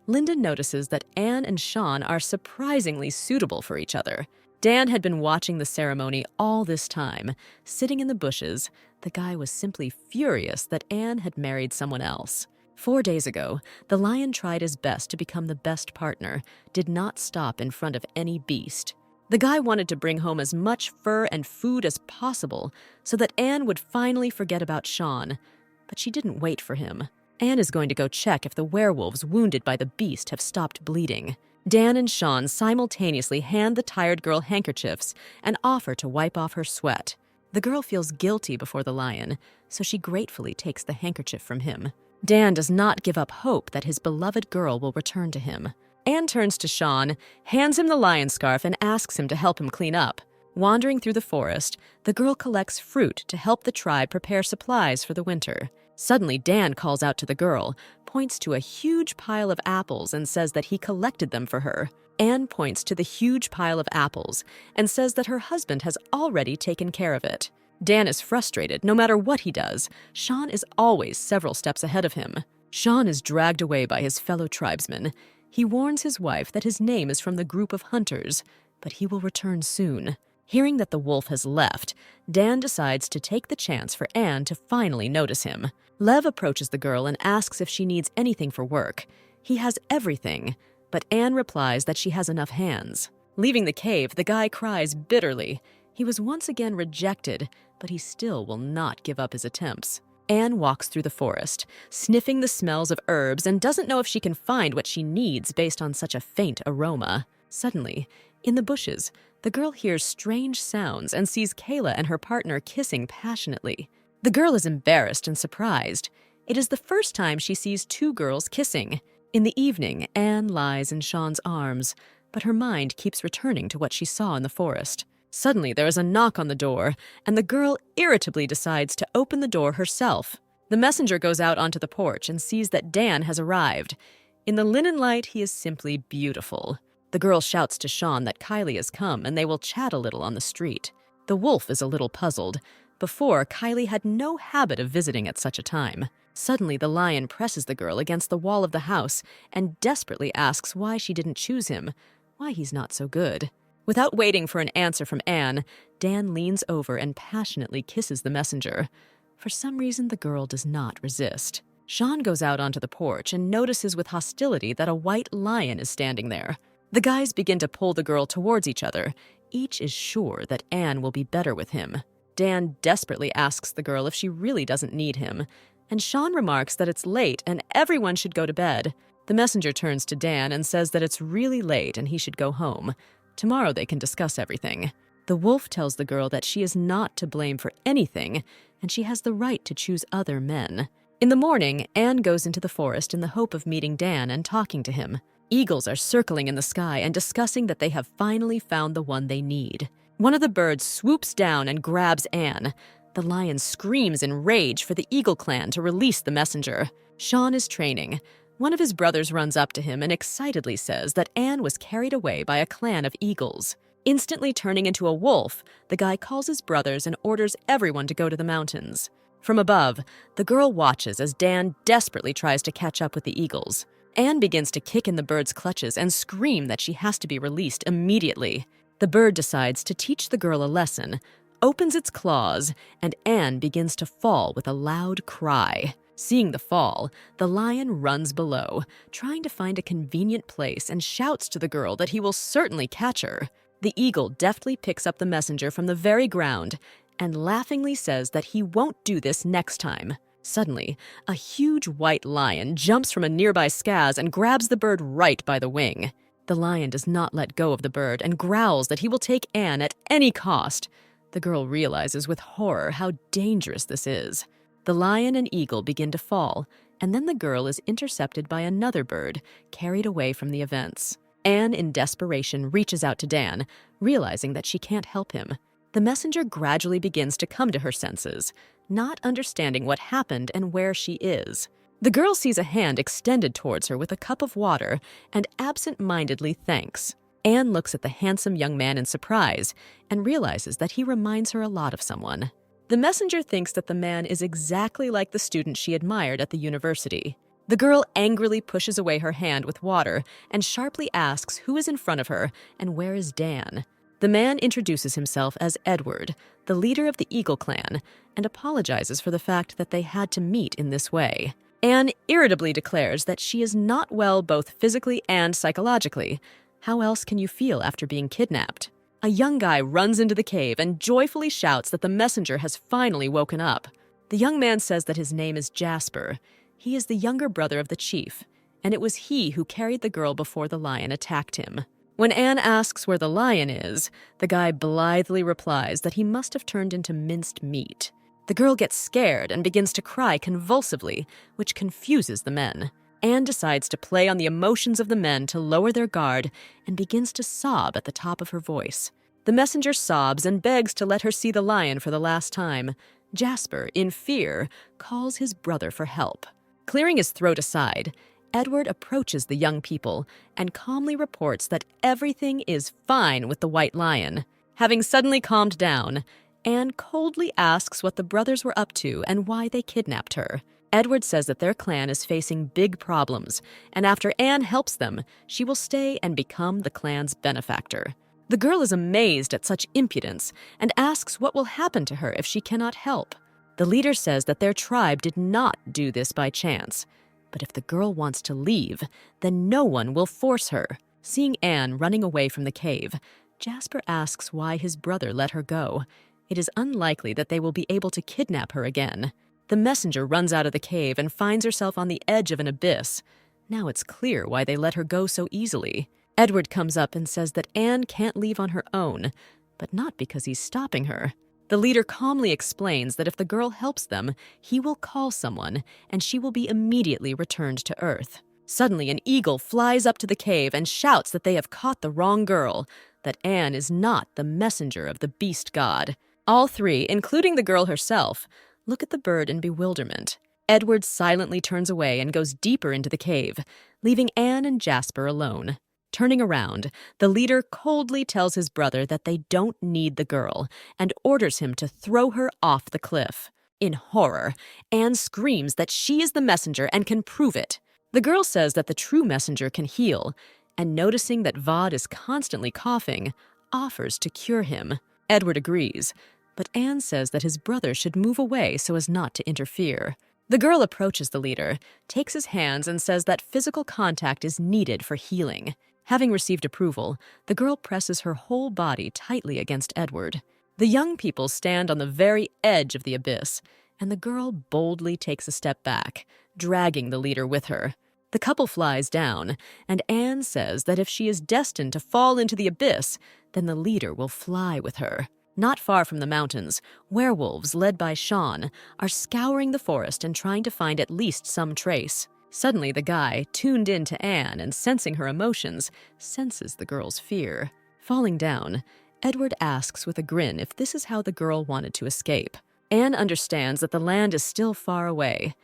Linda notices that Anne and Sean are surprisingly suitable for each other. Dan had been watching the ceremony all this time. Sitting in the bushes, the guy was simply furious that Anne had married someone else. 4 days ago, the lion tried his best to become the best partner, did not stop in front of any beast. The guy wanted to bring home as much fur and food as possible so that Anne would finally forget about Sean, but she didn't wait for him. Anne is going to go check if the werewolves wounded by the beast have stopped bleeding. Dan and Sean simultaneously hand the tired girl handkerchiefs and offer to wipe off her sweat. The girl feels guilty before the lion, so she gratefully takes the handkerchief from him. Dan does not give up hope that his beloved girl will return to him. Anne turns to Sean, hands him the lion scarf, and asks him to help him clean up. Wandering through the forest, the girl collects fruit to help the tribe prepare supplies for the winter. Suddenly, Dan calls out to the girl, points to a huge pile of apples, and says that he collected them for her. Anne points to the huge pile of apples and says that her husband has already taken care of it. Dan is frustrated. No matter what he does, Sean is always several steps ahead of him. Sean is dragged away by his fellow tribesmen. He warns his wife that his name is from the group of hunters, but he will return soon. Hearing that the wolf has left, Dan decides to take the chance for Anne to finally notice him. Lev approaches the girl and asks if she needs anything for work. He has everything, but Anne replies that she has enough hands. Leaving the cave, the guy cries bitterly. He was once again rejected, but he still will not give up his attempts. Anne walks through the forest, sniffing the smells of herbs, and doesn't know if she can find what she needs based on such a faint aroma. Suddenly, in the bushes, the girl hears strange sounds and sees Kayla and her partner kissing passionately. The girl is embarrassed and surprised. It is the first time she sees two girls kissing. In the evening, Anne lies in Sean's arms, but her mind keeps returning to what she saw in the forest. Suddenly, there is a knock on the door, and the girl irritably decides to open the door herself. The messenger goes out onto the porch and sees that Dan has arrived. In the linen light, he is simply beautiful. The girl shouts to Sean that Kylie has come and they will chat a little on the street. The wolf is a little puzzled. Before, Kylie had no habit of visiting at such a time. Suddenly, the lion presses the girl against the wall of the house and desperately asks why she didn't choose him, why he's not so good. Without waiting for an answer from Anne, Dan leans over and passionately kisses the messenger. For some reason, the girl does not resist. Sean goes out onto the porch and notices with hostility that a white lion is standing there. The guys begin to pull the girl towards each other. Each is sure that Anne will be better with him. Dan desperately asks the girl if she really doesn't need him, and Sean remarks that it's late and everyone should go to bed. The messenger turns to Dan and says that it's really late and he should go home. Tomorrow they can discuss everything. The wolf tells the girl that she is not to blame for anything, and she has the right to choose other men. In the morning, Anne goes into the forest in the hope of meeting Dan and talking to him. Eagles are circling in the sky and discussing that they have finally found the one they need. One of the birds swoops down and grabs Anne. The lion screams in rage for the Eagle clan to release the messenger. Sean is training. One of his brothers runs up to him and excitedly says that Anne was carried away by a clan of eagles. Instantly turning into a wolf, the guy calls his brothers and orders everyone to go to the mountains. From above, the girl watches as Dan desperately tries to catch up with the eagles. Anne begins to kick in the bird's clutches and scream that she has to be released immediately. The bird decides to teach the girl a lesson, opens its claws, and Anne begins to fall with a loud cry. Seeing the fall, the lion runs below, trying to find a convenient place, and shouts to the girl that he will certainly catch her. The eagle deftly picks up the messenger from the very ground and laughingly says that he won't do this next time. Suddenly, a huge white lion jumps from a nearby skaz and grabs the bird right by the wing. The lion does not let go of the bird and growls that he will take Anne at any cost. The girl realizes with horror how dangerous this is. The lion and eagle begin to fall, and then the girl is intercepted by another bird, carried away from the events. Anne, in desperation, reaches out to Dan, realizing that she can't help him. The messenger gradually begins to come to her senses, not understanding what happened and where she is. The girl sees a hand extended towards her with a cup of water and absent-mindedly thanks. Anne looks at the handsome young man in surprise and realizes that he reminds her a lot of someone. The messenger thinks that the man is exactly like the student she admired at the university. The girl angrily pushes away her hand with water and sharply asks who is in front of her and where is Dan. The man introduces himself as Edward, the leader of the Eagle clan, and apologizes for the fact that they had to meet in this way. Anne irritably declares that she is not well both physically and psychologically. How else can you feel after being kidnapped? A young guy runs into the cave and joyfully shouts that the messenger has finally woken up. The young man says that his name is Jasper. He is the younger brother of the chief, and it was he who carried the girl before the lion attacked him. When Anne asks where the lion is, the guy blithely replies that he must have turned into minced meat. The girl gets scared and begins to cry convulsively, which confuses the men. Anne decides to play on the emotions of the men to lower their guard and begins to sob at the top of her voice. The messenger sobs and begs to let her see the lion for the last time. Jasper, in fear, calls his brother for help. Clearing his throat aside, Edward approaches the young people and calmly reports that everything is fine with the white lion. Having suddenly calmed down, Anne coldly asks what the brothers were up to and why they kidnapped her. Edward says that their clan is facing big problems, and after Anne helps them, she will stay and become the clan's benefactor. The girl is amazed at such impudence and asks what will happen to her if she cannot help. The leader says that their tribe did not do this by chance, but if the girl wants to leave, then no one will force her. Seeing Anne running away from the cave, Jasper asks why his brother let her go. It is unlikely that they will be able to kidnap her again. The messenger runs out of the cave and finds herself on the edge of an abyss. Now it's clear why they let her go so easily. Edward comes up and says that Anne can't leave on her own, but not because he's stopping her. The leader calmly explains that if the girl helps them, he will call someone, and she will be immediately returned to Earth. Suddenly, an eagle flies up to the cave and shouts that they have caught the wrong girl, that Anne is not the messenger of the beast god. All three, including the girl herself, look at the bird in bewilderment. Edward silently turns away and goes deeper into the cave, leaving Anne and Jasper alone. Turning around, the leader coldly tells his brother that they don't need the girl and orders him to throw her off the cliff. In horror, Anne screams that she is the messenger and can prove it. The girl says that the true messenger can heal, and noticing that Vaude is constantly coughing, offers to cure him. Edward agrees, but Anne says that his brother should move away so as not to interfere. The girl approaches the leader, takes his hands, and says that physical contact is needed for healing. Having received approval, the girl presses her whole body tightly against Edward. The young people stand on the very edge of the abyss, and the girl boldly takes a step back, dragging the leader with her. The couple flies down, and Anne says that if she is destined to fall into the abyss, then the leader will fly with her. Not far from the mountains, werewolves, led by Sean, are scouring the forest and trying to find at least some trace. Suddenly, the guy, tuned in to Anne and sensing her emotions, senses the girl's fear. Falling down, Edward asks with a grin if this is how the girl wanted to escape. Anne understands that the land is still far away.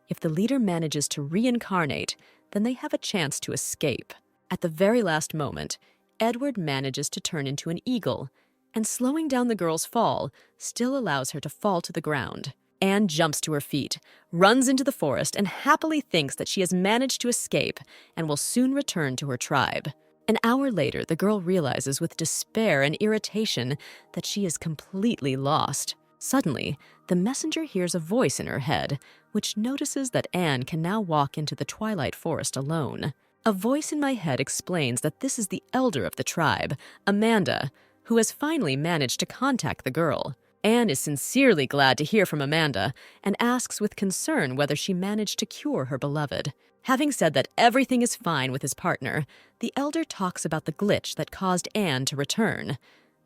If the leader manages to reincarnate, then they have a chance to escape. At the very last moment, Edward manages to turn into an eagle, and slowing down the girl's fall still allows her to fall to the ground. Anne jumps to her feet, runs into the forest, and happily thinks that she has managed to escape and will soon return to her tribe. An hour later, the girl realizes with despair and irritation that she is completely lost. Suddenly, the messenger hears a voice in her head, which notices that Anne can now walk into the twilight forest alone. A voice in my head explains that this is the elder of the tribe, Amanda, who has finally managed to contact the girl. Anne is sincerely glad to hear from Amanda and asks with concern whether she managed to cure her beloved. Having said that everything is fine with his partner, the elder talks about the glitch that caused Anne to return.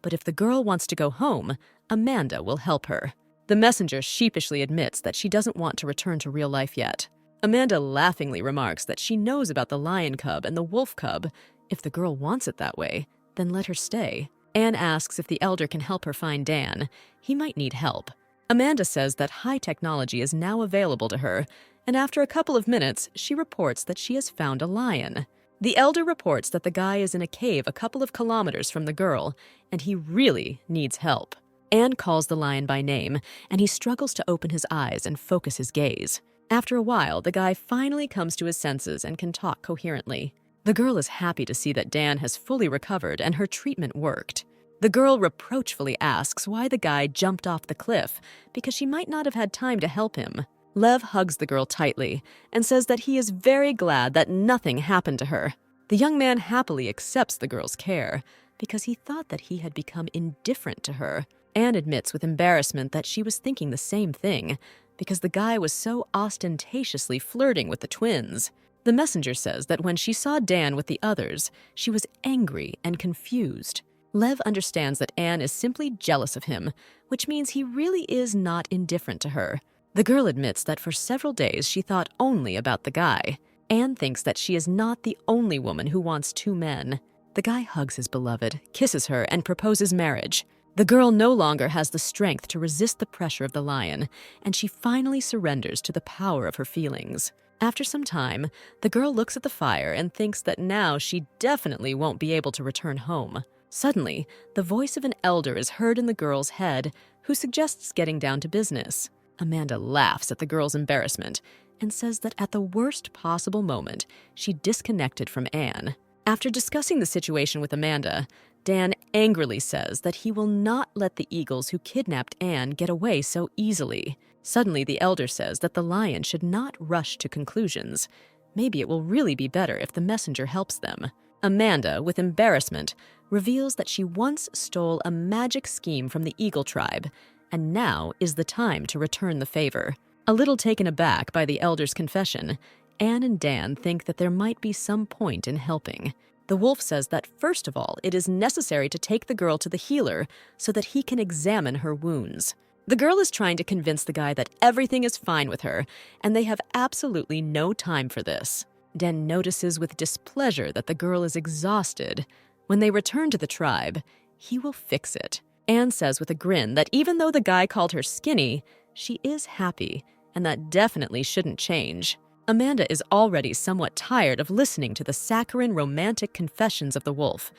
But if the girl wants to go home, Amanda will help her. The messenger sheepishly admits that she doesn't want to return to real life yet. Amanda laughingly remarks that she knows about the lion cub and the wolf cub. If the girl wants it that way, then let her stay. Anne asks if the elder can help her find Dan. He might need help. Amanda says that high technology is now available to her, and after a couple of minutes, she reports that she has found a lion. The elder reports that the guy is in a cave a couple of kilometers from the girl, and he really needs help. Anne calls the lion by name, and he struggles to open his eyes and focus his gaze. After a while, the guy finally comes to his senses and can talk coherently. The girl is happy to see that Dan has fully recovered and her treatment worked. The girl reproachfully asks why the guy jumped off the cliff, because she might not have had time to help him. Lev hugs the girl tightly and says that he is very glad that nothing happened to her. The young man happily accepts the girl's care because he thought that he had become indifferent to her. Anne admits with embarrassment that she was thinking the same thing because the guy was so ostentatiously flirting with the twins. The messenger says that when she saw Dan with the others, she was angry and confused. Lev understands that Anne is simply jealous of him, which means he really is not indifferent to her. The girl admits that for several days she thought only about the guy. Anne thinks that she is not the only woman who wants two men. The guy hugs his beloved, kisses her, and proposes marriage. The girl no longer has the strength to resist the pressure of the lion, and she finally surrenders to the power of her feelings. After some time, the girl looks at the fire and thinks that now she definitely won't be able to return home. Suddenly, the voice of an elder is heard in the girl's head, who suggests getting down to business. Amanda laughs at the girl's embarrassment and says that at the worst possible moment, she disconnected from Anne. After discussing the situation with Amanda, Dan angrily says that he will not let the eagles who kidnapped Anne get away so easily. Suddenly, the elder says that the lion should not rush to conclusions. Maybe it will really be better if the messenger helps them. Amanda, with embarrassment, reveals that she once stole a magic scheme from the eagle tribe, and now is the time to return the favor. A little taken aback by the elder's confession, Anne and Dan think that there might be some point in helping. The wolf says that first of all, it is necessary to take the girl to the healer so that he can examine her wounds. The girl is trying to convince the guy that everything is fine with her, and they have absolutely no time for this. Dan notices with displeasure that the girl is exhausted. When they return to the tribe, he will fix it. Anne says with a grin that even though the guy called her skinny, she is happy, and that definitely shouldn't change. Amanda is already somewhat tired of listening to the saccharine romantic confessions of the wolf.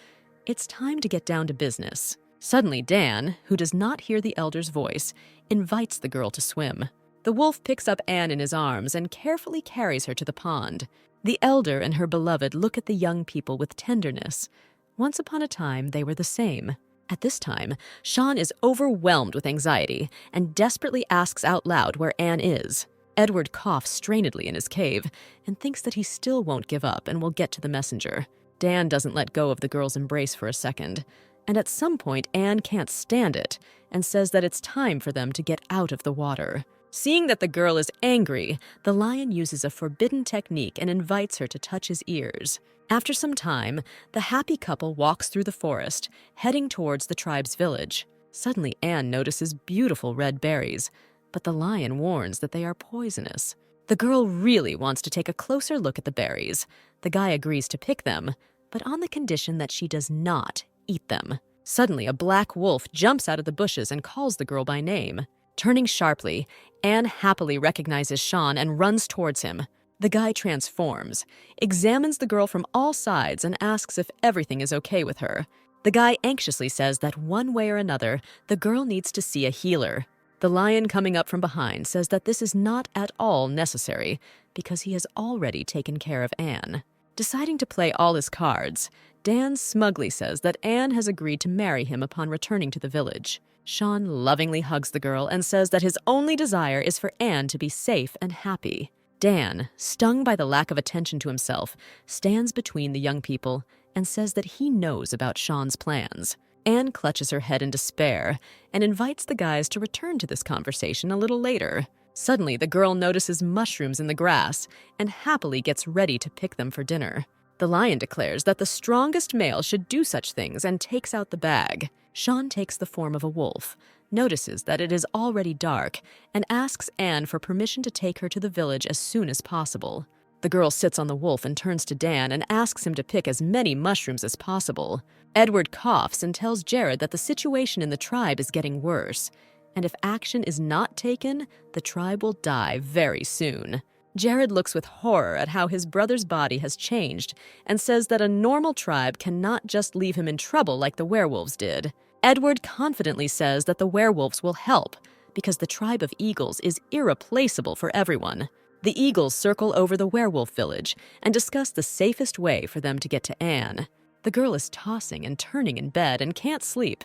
It's time to get down to business. Suddenly, Dan, who does not hear the elder's voice, invites the girl to swim. The wolf picks up Anne in his arms and carefully carries her to the pond. The elder and her beloved look at the young people with tenderness. Once upon a time, they were the same. At this time, Sean is overwhelmed with anxiety and desperately asks out loud where Anne is. Edward coughs strainedly in his cave and thinks that he still won't give up and will get to the messenger. Dan doesn't let go of the girl's embrace for a second, and at some point Anne can't stand it and says that it's time for them to get out of the water. Seeing that the girl is angry, the lion uses a forbidden technique and invites her to touch his ears. After some time, the happy couple walks through the forest, heading towards the tribe's village. Suddenly, Anne notices beautiful red berries, but the lion warns that they are poisonous. The girl really wants to take a closer look at the berries. The guy agrees to pick them, but on the condition that she does not eat them. Suddenly, a black wolf jumps out of the bushes and calls the girl by name. Turning sharply, Anne happily recognizes Sean and runs towards him. The guy transforms, examines the girl from all sides, and asks if everything is okay with her. The guy anxiously says that one way or another, the girl needs to see a healer. The lion coming up from behind says that this is not at all necessary because he has already taken care of Anne. Deciding to play all his cards, Dan smugly says that Anne has agreed to marry him upon returning to the village. Sean lovingly hugs the girl and says that his only desire is for Anne to be safe and happy. Dan, stung by the lack of attention to himself, stands between the young people and says that he knows about Sean's plans. Anne clutches her head in despair and invites the guys to return to this conversation a little later. Suddenly, the girl notices mushrooms in the grass and happily gets ready to pick them for dinner. The lion declares that the strongest male should do such things and takes out the bag. Sean takes the form of a wolf, notices that it is already dark, and asks Anne for permission to take her to the village as soon as possible. The girl sits on the wolf and turns to Dan and asks him to pick as many mushrooms as possible. Edward coughs and tells Jared that the situation in the tribe is getting worse, and if action is not taken, the tribe will die very soon. Jared looks with horror at how his brother's body has changed and says that a normal tribe cannot just leave him in trouble like the werewolves did. Edward confidently says that the werewolves will help because the tribe of eagles is irreplaceable for everyone. The eagles circle over the werewolf village and discuss the safest way for them to get to Anne. The girl is tossing and turning in bed and can't sleep,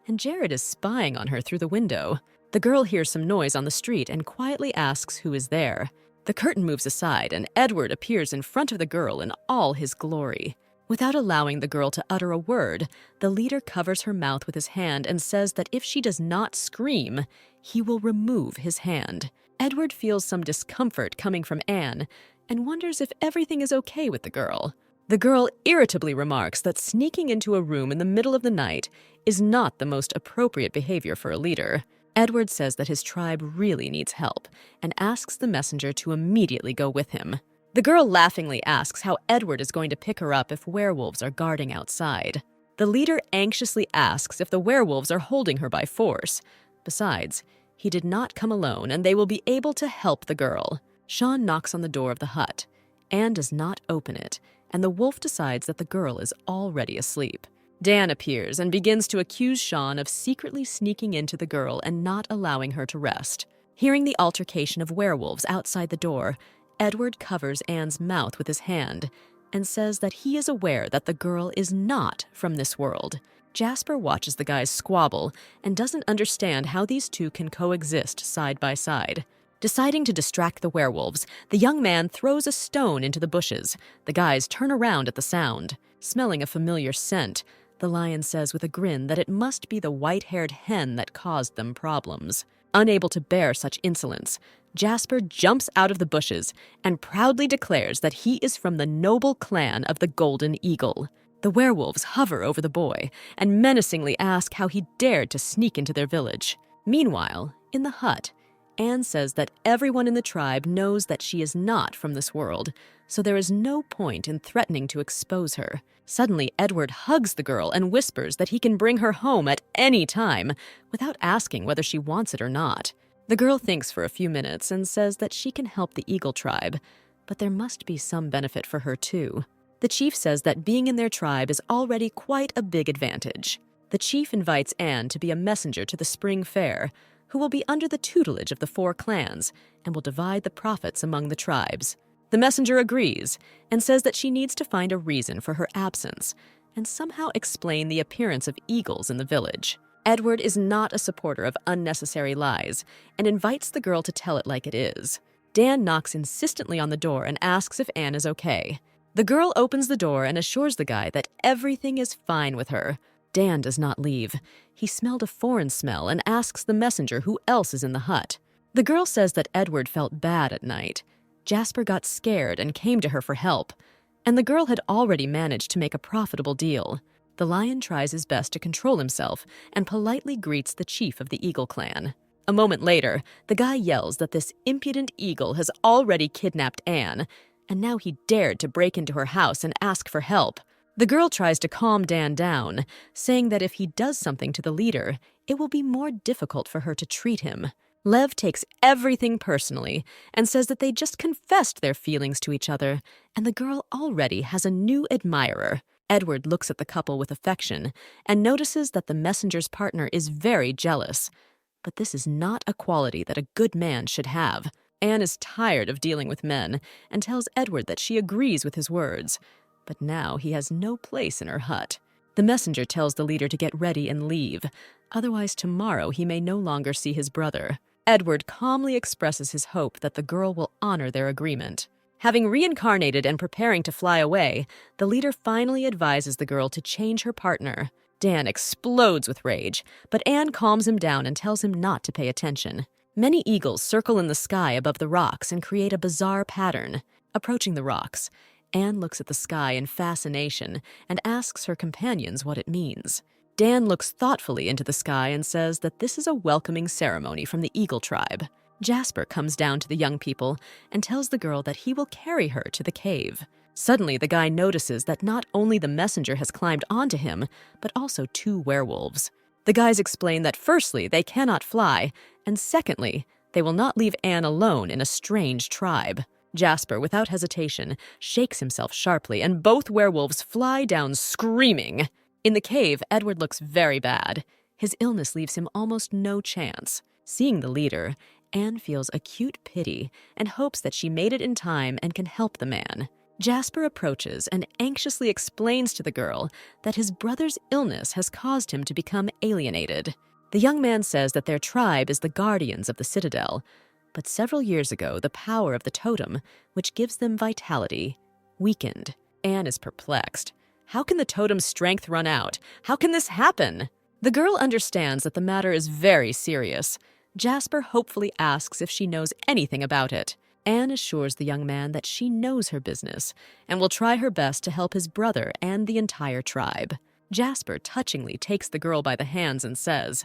and Jared is spying on her through the window. The girl hears some noise on the street and quietly asks who is there. The curtain moves aside and Edward appears in front of the girl in all his glory. Without allowing the girl to utter a word, the leader covers her mouth with his hand and says that if she does not scream, he will remove his hand. Edward feels some discomfort coming from Anne and wonders if everything is okay with the girl. The girl irritably remarks that sneaking into a room in the middle of the night is not the most appropriate behavior for a leader. Edward says that his tribe really needs help and asks the messenger to immediately go with him. The girl laughingly asks how Edward is going to pick her up if werewolves are guarding outside. The leader anxiously asks if the werewolves are holding her by force. Besides, he did not come alone and they will be able to help the girl. Sean knocks on the door of the hut. Anne does not open it, and the wolf decides that the girl is already asleep. Dan appears and begins to accuse Sean of secretly sneaking into the girl and not allowing her to rest. Hearing the altercation of werewolves outside the door, Edward covers Anne's mouth with his hand and says that he is aware that the girl is not from this world. Jasper watches the guys squabble and doesn't understand how these two can coexist side by side. Deciding to distract the werewolves, the young man throws a stone into the bushes. The guys turn around at the sound. Smelling a familiar scent, the lion says with a grin that it must be the white-haired hen that caused them problems. Unable to bear such insolence, Jasper jumps out of the bushes and proudly declares that he is from the noble clan of the Golden Eagle. The werewolves hover over the boy and menacingly ask how he dared to sneak into their village. Meanwhile, in the hut, Anne says that everyone in the tribe knows that she is not from this world, so there is no point in threatening to expose her. Suddenly, Edward hugs the girl and whispers that he can bring her home at any time, without asking whether she wants it or not. The girl thinks for a few minutes and says that she can help the Eagle tribe, but there must be some benefit for her too. The chief says that being in their tribe is already quite a big advantage. The chief invites Anne to be a messenger to the spring fair, who will be under the tutelage of the 4 clans and will divide the profits among the tribes. The messenger agrees and says that she needs to find a reason for her absence and somehow explain the appearance of eagles in the village. Edward is not a supporter of unnecessary lies and invites the girl to tell it like it is. Dan knocks insistently on the door and asks if Anne is okay. The girl opens the door and assures the guy that everything is fine with her. Dan does not leave. He smelled a foreign smell and asks the messenger who else is in the hut. The girl says that Edward felt bad at night. Jasper got scared and came to her for help, and the girl had already managed to make a profitable deal. The lion tries his best to control himself and politely greets the chief of the Eagle clan. A moment later, the guy yells that this impudent eagle has already kidnapped Anne, and now he dared to break into her house and ask for help. The girl tries to calm Dan down, saying that if he does something to the leader, it will be more difficult for her to treat him. Lev takes everything personally and says that they just confessed their feelings to each other, and the girl already has a new admirer. Edward looks at the couple with affection and notices that the messenger's partner is very jealous. But this is not a quality that a good man should have. Anne is tired of dealing with men and tells Edward that she agrees with his words. But now he has no place in her hut. The messenger tells the leader to get ready and leave, otherwise tomorrow he may no longer see his brother. Edward calmly expresses his hope that the girl will honor their agreement. Having reincarnated and preparing to fly away, the leader finally advises the girl to change her partner. Dan explodes with rage, but Anne calms him down and tells him not to pay attention. Many eagles circle in the sky above the rocks and create a bizarre pattern. Approaching the rocks, Anne looks at the sky in fascination and asks her companions what it means. Dan looks thoughtfully into the sky and says that this is a welcoming ceremony from the Eagle tribe. Jasper comes down to the young people and tells the girl that he will carry her to the cave. Suddenly, the guy notices that not only the messenger has climbed onto him, but also 2 werewolves. The guys explain that firstly, they cannot fly, and secondly, they will not leave Anne alone in a strange tribe. Jasper, without hesitation, shakes himself sharply, and both werewolves fly down screaming. In the cave, Edward looks very bad. His illness leaves him almost no chance. Seeing the leader, Anne feels acute pity and hopes that she made it in time and can help the man. Jasper approaches and anxiously explains to the girl that his brother's illness has caused him to become alienated. The young man says that their tribe is the guardians of the citadel, but several years ago, the power of the totem, which gives them vitality, weakened. Anne is perplexed. How can the totem's strength run out? How can this happen? The girl understands that the matter is very serious. Jasper hopefully asks if she knows anything about it. Anne assures the young man that she knows her business and will try her best to help his brother and the entire tribe. Jasper touchingly takes the girl by the hands and says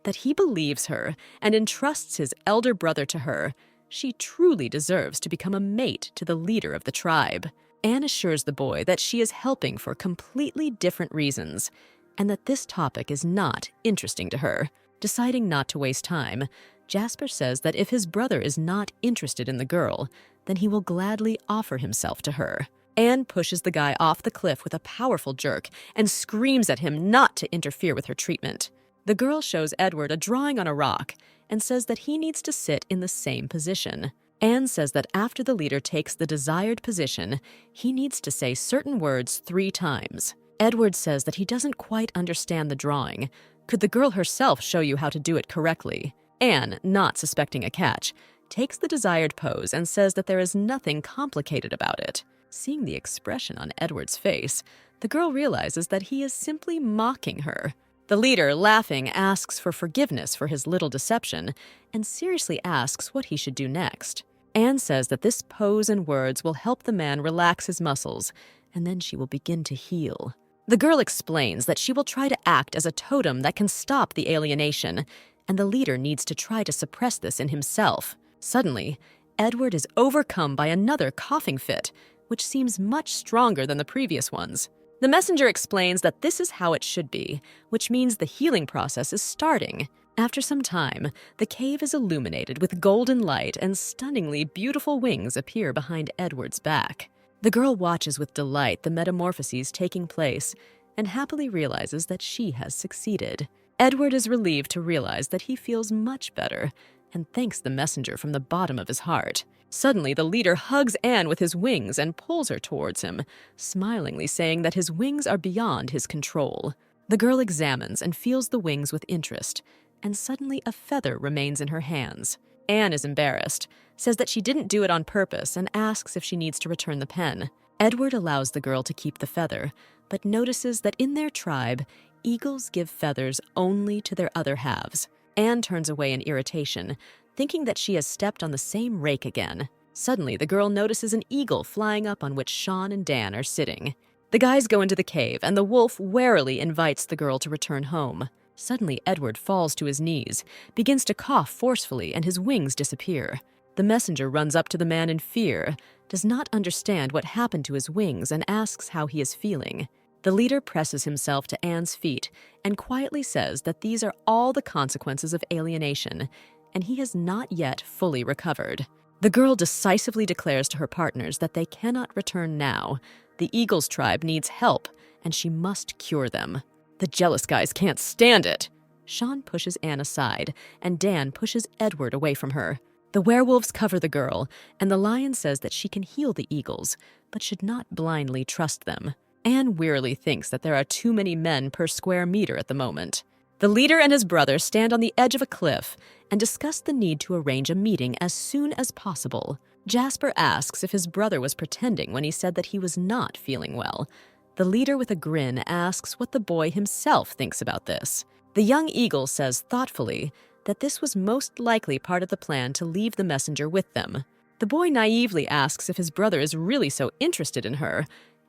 that he believes her and entrusts his elder brother to her. She truly deserves to become a mate to the leader of the tribe. Anne assures the boy that she is helping for completely different reasons and that this topic is not interesting to her. Deciding not to waste time, Jasper says that if his brother is not interested in the girl, then he will gladly offer himself to her. Anne pushes the guy off the cliff with a powerful jerk and screams at him not to interfere with her treatment. The girl shows Edward a drawing on a rock and says that he needs to sit in the same position. Anne says that after the leader takes the desired position, he needs to say certain words 3 times. Edward says that he doesn't quite understand the drawing. Could the girl herself show you how to do it correctly? Anne, not suspecting a catch, takes the desired pose and says that there is nothing complicated about it. Seeing the expression on Edward's face, the girl realizes that he is simply mocking her. The leader, laughing, asks for forgiveness for his little deception and seriously asks what he should do next. Anne says that this pose and words will help the man relax his muscles, and then she will begin to heal. The girl explains that she will try to act as a totem that can stop the alienation, and the leader needs to try to suppress this in himself. Suddenly, Edward is overcome by another coughing fit, which seems much stronger than the previous ones. The messenger explains that this is how it should be, which means the healing process is starting. After some time, the cave is illuminated with golden light and stunningly beautiful wings appear behind Edward's back. The girl watches with delight the metamorphoses taking place and happily realizes that she has succeeded. Edward is relieved to realize that he feels much better and thanks the messenger from the bottom of his heart. Suddenly, the leader hugs Anne with his wings and pulls her towards him, smilingly saying that his wings are beyond his control. The girl examines and feels the wings with interest, and suddenly a feather remains in her hands. Anne is embarrassed, says that she didn't do it on purpose, and asks if she needs to return the pen. Edward allows the girl to keep the feather, but notices that in their tribe, eagles give feathers only to their other halves. Anne turns away in irritation, thinking that she has stepped on the same rake again. Suddenly, the girl notices an eagle flying up on which Sean and Dan are sitting. The guys go into the cave, and the wolf warily invites the girl to return home. Suddenly, Edward falls to his knees, begins to cough forcefully, and his wings disappear. The messenger runs up to the man in fear, does not understand what happened to his wings, and asks how he is feeling. The leader presses himself to Anne's feet and quietly says that these are all the consequences of alienation, and he has not yet fully recovered. The girl decisively declares to her partners that they cannot return now. The Eagles tribe needs help, and she must cure them. The jealous guys can't stand it. Sean pushes Anne aside, and Dan pushes Edward away from her. The werewolves cover the girl, and the lion says that she can heal the eagles, but should not blindly trust them. Anne wearily thinks that there are too many men per square meter at the moment. The leader and his brother stand on the edge of a cliff and discuss the need to arrange a meeting as soon as possible. Jasper asks if his brother was pretending when he said that he was not feeling well. The leader with a grin asks what the boy himself thinks about this. The young eagle says thoughtfully that this was most likely part of the plan to leave the messenger with them. The boy naively asks if his brother is really so interested in her.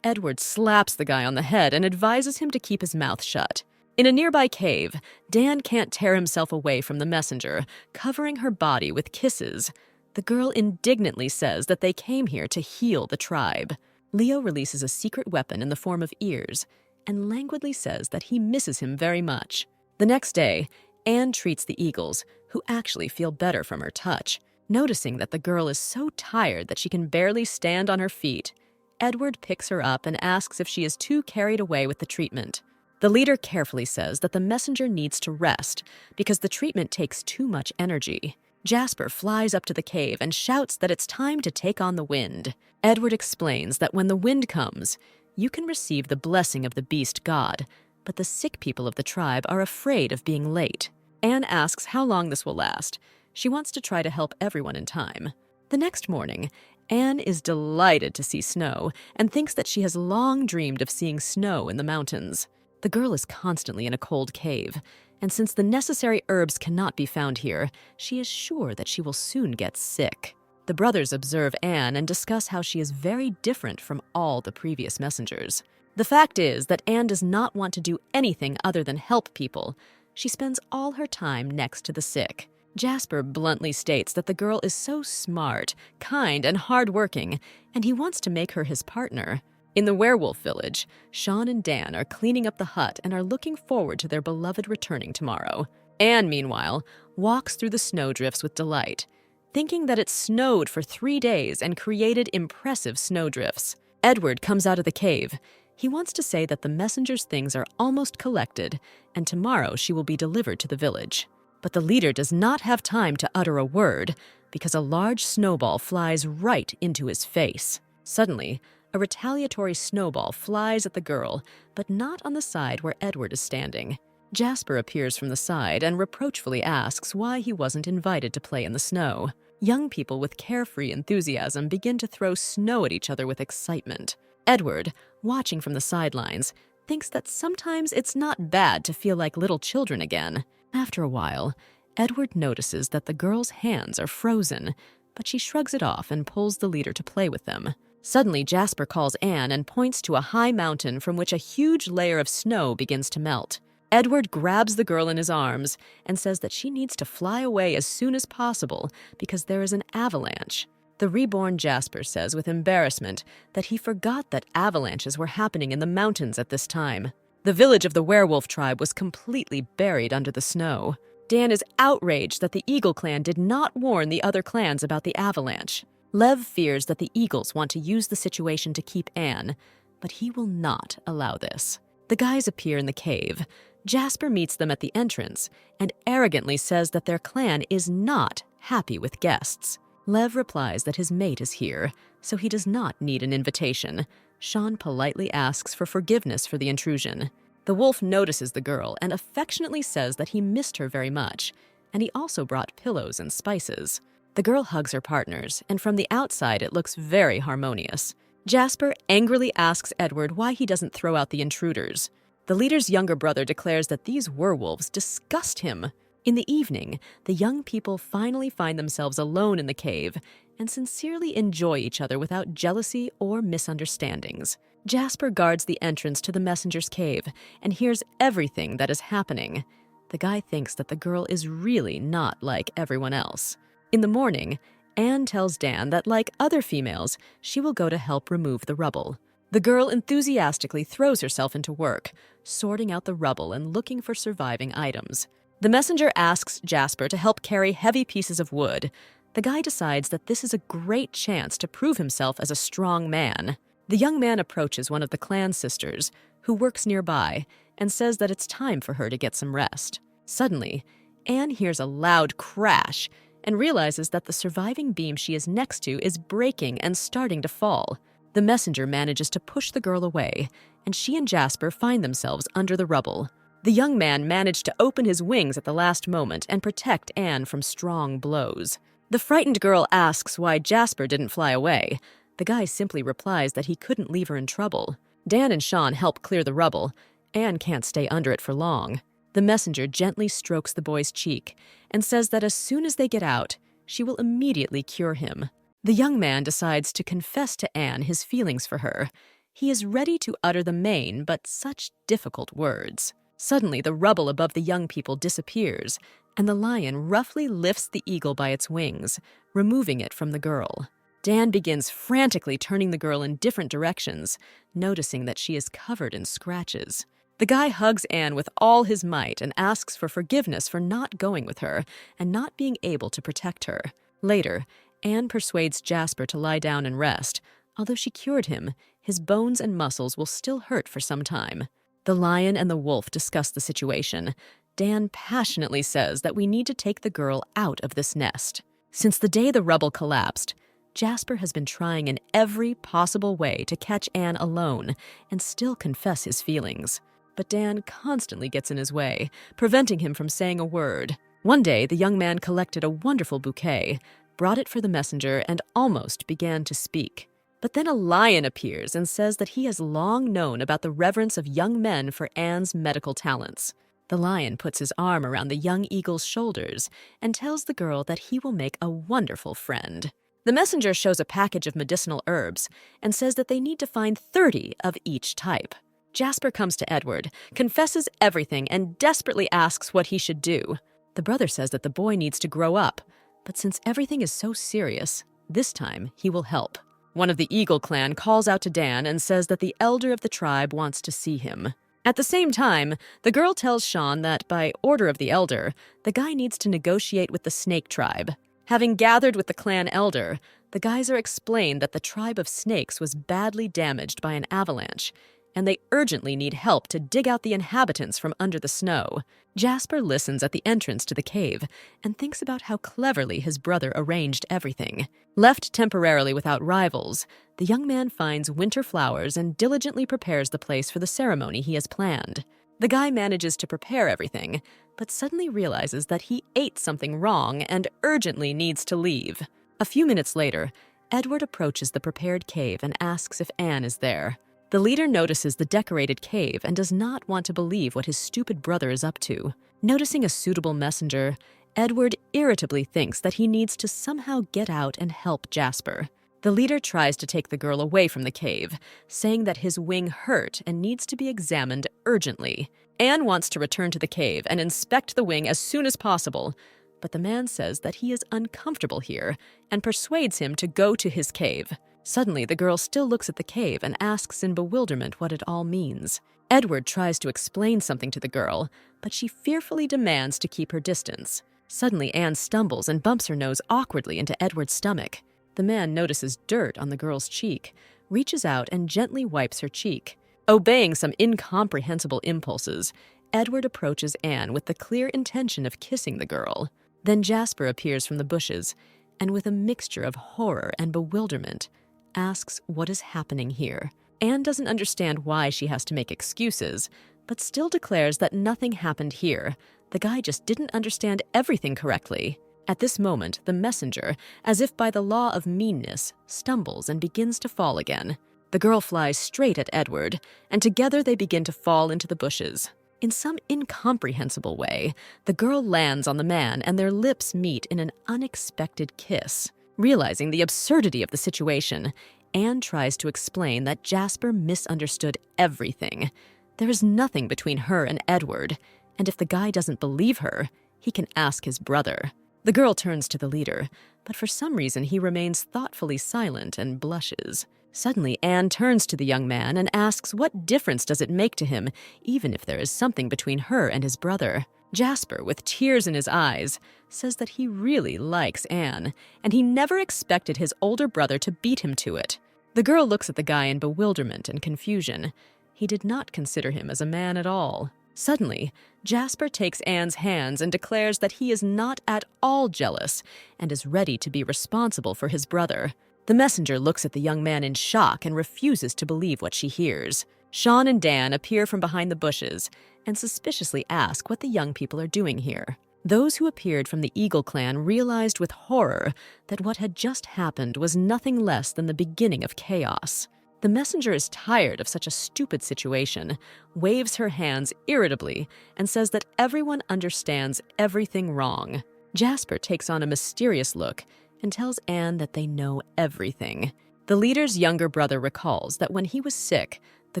Edward slaps the guy on the head and advises him to keep his mouth shut. In a nearby cave, Dan can't tear himself away from the messenger, covering her body with kisses. The girl indignantly says that they came here to heal the tribe. Leo releases a secret weapon in the form of ears and languidly says that he misses him very much. The next day, Anne treats the eagles, who actually feel better from her touch. Noticing that the girl is so tired that she can barely stand on her feet, Edward picks her up and asks if she is too carried away with the treatment. The leader carefully says that the messenger needs to rest because the treatment takes too much energy. Jasper flies up to the cave and shouts that it's time to take on the wind. Edward explains that when the wind comes, you can receive the blessing of the beast god, but the sick people of the tribe are afraid of being late. Anne asks how long this will last. She wants to try to help everyone in time. The next morning, Anne is delighted to see snow and thinks that she has long dreamed of seeing snow in the mountains. The girl is constantly in a cold cave, and since the necessary herbs cannot be found here, she is sure that she will soon get sick. The brothers observe Anne and discuss how she is very different from all the previous messengers. The fact is that Anne does not want to do anything other than help people. She spends all her time next to the sick. Jasper bluntly states that the girl is so smart, kind, and hardworking, and he wants to make her his partner. In the werewolf village, Sean and Dan are cleaning up the hut and are looking forward to their beloved returning tomorrow. Anne, meanwhile, walks through the snowdrifts with delight, thinking that it snowed for 3 days and created impressive snowdrifts. Edward comes out of the cave. He wants to say that the messenger's things are almost collected, and tomorrow she will be delivered to the village. But the leader does not have time to utter a word because a large snowball flies right into his face. Suddenly, a retaliatory snowball flies at the girl, but not on the side where Edward is standing. Jasper appears from the side and reproachfully asks why he wasn't invited to play in the snow. Young people with carefree enthusiasm begin to throw snow at each other with excitement. Edward, watching from the sidelines, thinks that sometimes it's not bad to feel like little children again. After a while, Edward notices that the girl's hands are frozen, but she shrugs it off and pulls the leader to play with them. Suddenly, Jasper calls Anne and points to a high mountain from which a huge layer of snow begins to melt. Edward grabs the girl in his arms and says that she needs to fly away as soon as possible because there is an avalanche. The reborn Jasper says with embarrassment that he forgot that avalanches were happening in the mountains at this time. The village of the werewolf tribe was completely buried under the snow. Dan is outraged that the Eagle clan did not warn the other clans about the avalanche. Lev fears that the Eagles want to use the situation to keep Anne, but he will not allow this. The guys appear in the cave. Jasper meets them at the entrance and arrogantly says that their clan is not happy with guests. Lev replies that his mate is here, so he does not need an invitation. Sean politely asks for forgiveness for the intrusion. The wolf notices the girl and affectionately says that he missed her very much, and he also brought pillows and spices. The girl hugs her partners, and from the outside it looks very harmonious. Jasper angrily asks Edward why he doesn't throw out the intruders. The leader's younger brother declares that these werewolves disgust him. In the evening, the young people finally find themselves alone in the cave and sincerely enjoy each other without jealousy or misunderstandings. Jasper guards the entrance to the messenger's cave and hears everything that is happening. The guy thinks that the girl is really not like everyone else. In the morning, Anne tells Dan that, like other females, she will go to help remove the rubble. The girl enthusiastically throws herself into work, sorting out the rubble and looking for surviving items. The messenger asks Jasper to help carry heavy pieces of wood. The guy decides that this is a great chance to prove himself as a strong man. The young man approaches one of the clan sisters, who works nearby, and says that it's time for her to get some rest. Suddenly, Anne hears a loud crash and realizes that the surviving beam she is next to is breaking and starting to fall. The messenger manages to push the girl away, and she and Jasper find themselves under the rubble. The young man managed to open his wings at the last moment and protect Anne from strong blows. The frightened girl asks why Jasper didn't fly away. The guy simply replies that he couldn't leave her in trouble. Dan and Sean help clear the rubble. Anne can't stay under it for long. The messenger gently strokes the boy's cheek and says that as soon as they get out, she will immediately cure him. The young man decides to confess to Anne his feelings for her. He is ready to utter the main but such difficult words. Suddenly, the rubble above the young people disappears, and the lion roughly lifts the eagle by its wings, removing it from the girl. Dan begins frantically turning the girl in different directions, noticing that she is covered in scratches. The guy hugs Anne with all his might and asks for forgiveness for not going with her and not being able to protect her. Later, Anne persuades Jasper to lie down and rest. Although she cured him, his bones and muscles will still hurt for some time. The lion and the wolf discuss the situation. Dan passionately says that we need to take the girl out of this nest. Since the day the rubble collapsed, Jasper has been trying in every possible way to catch Anne alone and still confess his feelings. But Dan constantly gets in his way, preventing him from saying a word. One day, the young man collected a wonderful bouquet, brought it for the messenger, and almost began to speak. But then a lion appears and says that he has long known about the reverence of young men for Anne's medical talents. The lion puts his arm around the young eagle's shoulders and tells the girl that he will make a wonderful friend. The messenger shows a package of medicinal herbs and says that they need to find 30 of each type. Jasper comes to Edward, confesses everything, and desperately asks what he should do. The brother says that the boy needs to grow up, but since everything is so serious, this time he will help. One of the Eagle clan calls out to Dan and says that the elder of the tribe wants to see him. At the same time, the girl tells Sean that, by order of the elder, the guy needs to negotiate with the Snake tribe. Having gathered with the clan elder, the guys are explained that the tribe of snakes was badly damaged by an avalanche, and they urgently need help to dig out the inhabitants from under the snow. Jasper listens at the entrance to the cave and thinks about how cleverly his brother arranged everything. Left temporarily without rivals, the young man finds winter flowers and diligently prepares the place for the ceremony he has planned. The guy manages to prepare everything, but suddenly realizes that he ate something wrong and urgently needs to leave. A few minutes later, Edward approaches the prepared cave and asks if Anne is there. The leader notices the decorated cave and does not want to believe what his stupid brother is up to. Noticing a suitable messenger, Edward irritably thinks that he needs to somehow get out and help Jasper. The leader tries to take the girl away from the cave, saying that his wing hurt and needs to be examined urgently. Anne wants to return to the cave and inspect the wing as soon as possible, but the man says that he is uncomfortable here and persuades him to go to his cave. Suddenly, the girl still looks at the cave and asks in bewilderment what it all means. Edward tries to explain something to the girl, but she fearfully demands to keep her distance. Suddenly, Anne stumbles and bumps her nose awkwardly into Edward's stomach. The man notices dirt on the girl's cheek, reaches out and gently wipes her cheek. Obeying some incomprehensible impulses, Edward approaches Anne with the clear intention of kissing the girl. Then Jasper appears from the bushes, and with a mixture of horror and bewilderment, asks what is happening here. Anne doesn't understand why she has to make excuses, but still declares that nothing happened here. The guy just didn't understand everything correctly. At this moment, the messenger, as if by the law of meanness, stumbles and begins to fall again. The girl flies straight at Edward, and together they begin to fall into the bushes. In some incomprehensible way, the girl lands on the man and their lips meet in an unexpected kiss. Realizing the absurdity of the situation, Anne tries to explain that Jasper misunderstood everything. There is nothing between her and Edward, and if the guy doesn't believe her, he can ask his brother. The girl turns to the leader, but for some reason he remains thoughtfully silent and blushes. Suddenly, Anne turns to the young man and asks what difference does it make to him, even if there is something between her and his brother. Jasper, with tears in his eyes, says that he really likes Anne, and he never expected his older brother to beat him to it. The girl looks at the guy in bewilderment and confusion. He did not consider him as a man at all. Suddenly, Jasper takes Anne's hands and declares that he is not at all jealous and is ready to be responsible for his brother. The messenger looks at the young man in shock and refuses to believe what she hears. Sean and Dan appear from behind the bushes and suspiciously ask what the young people are doing here. Those who appeared from the Eagle clan realized with horror that what had just happened was nothing less than the beginning of chaos. The messenger is tired of such a stupid situation, waves her hands irritably, and says that everyone understands everything wrong. Jasper takes on a mysterious look and tells Anne that they know everything. The leader's younger brother recalls that when he was sick, the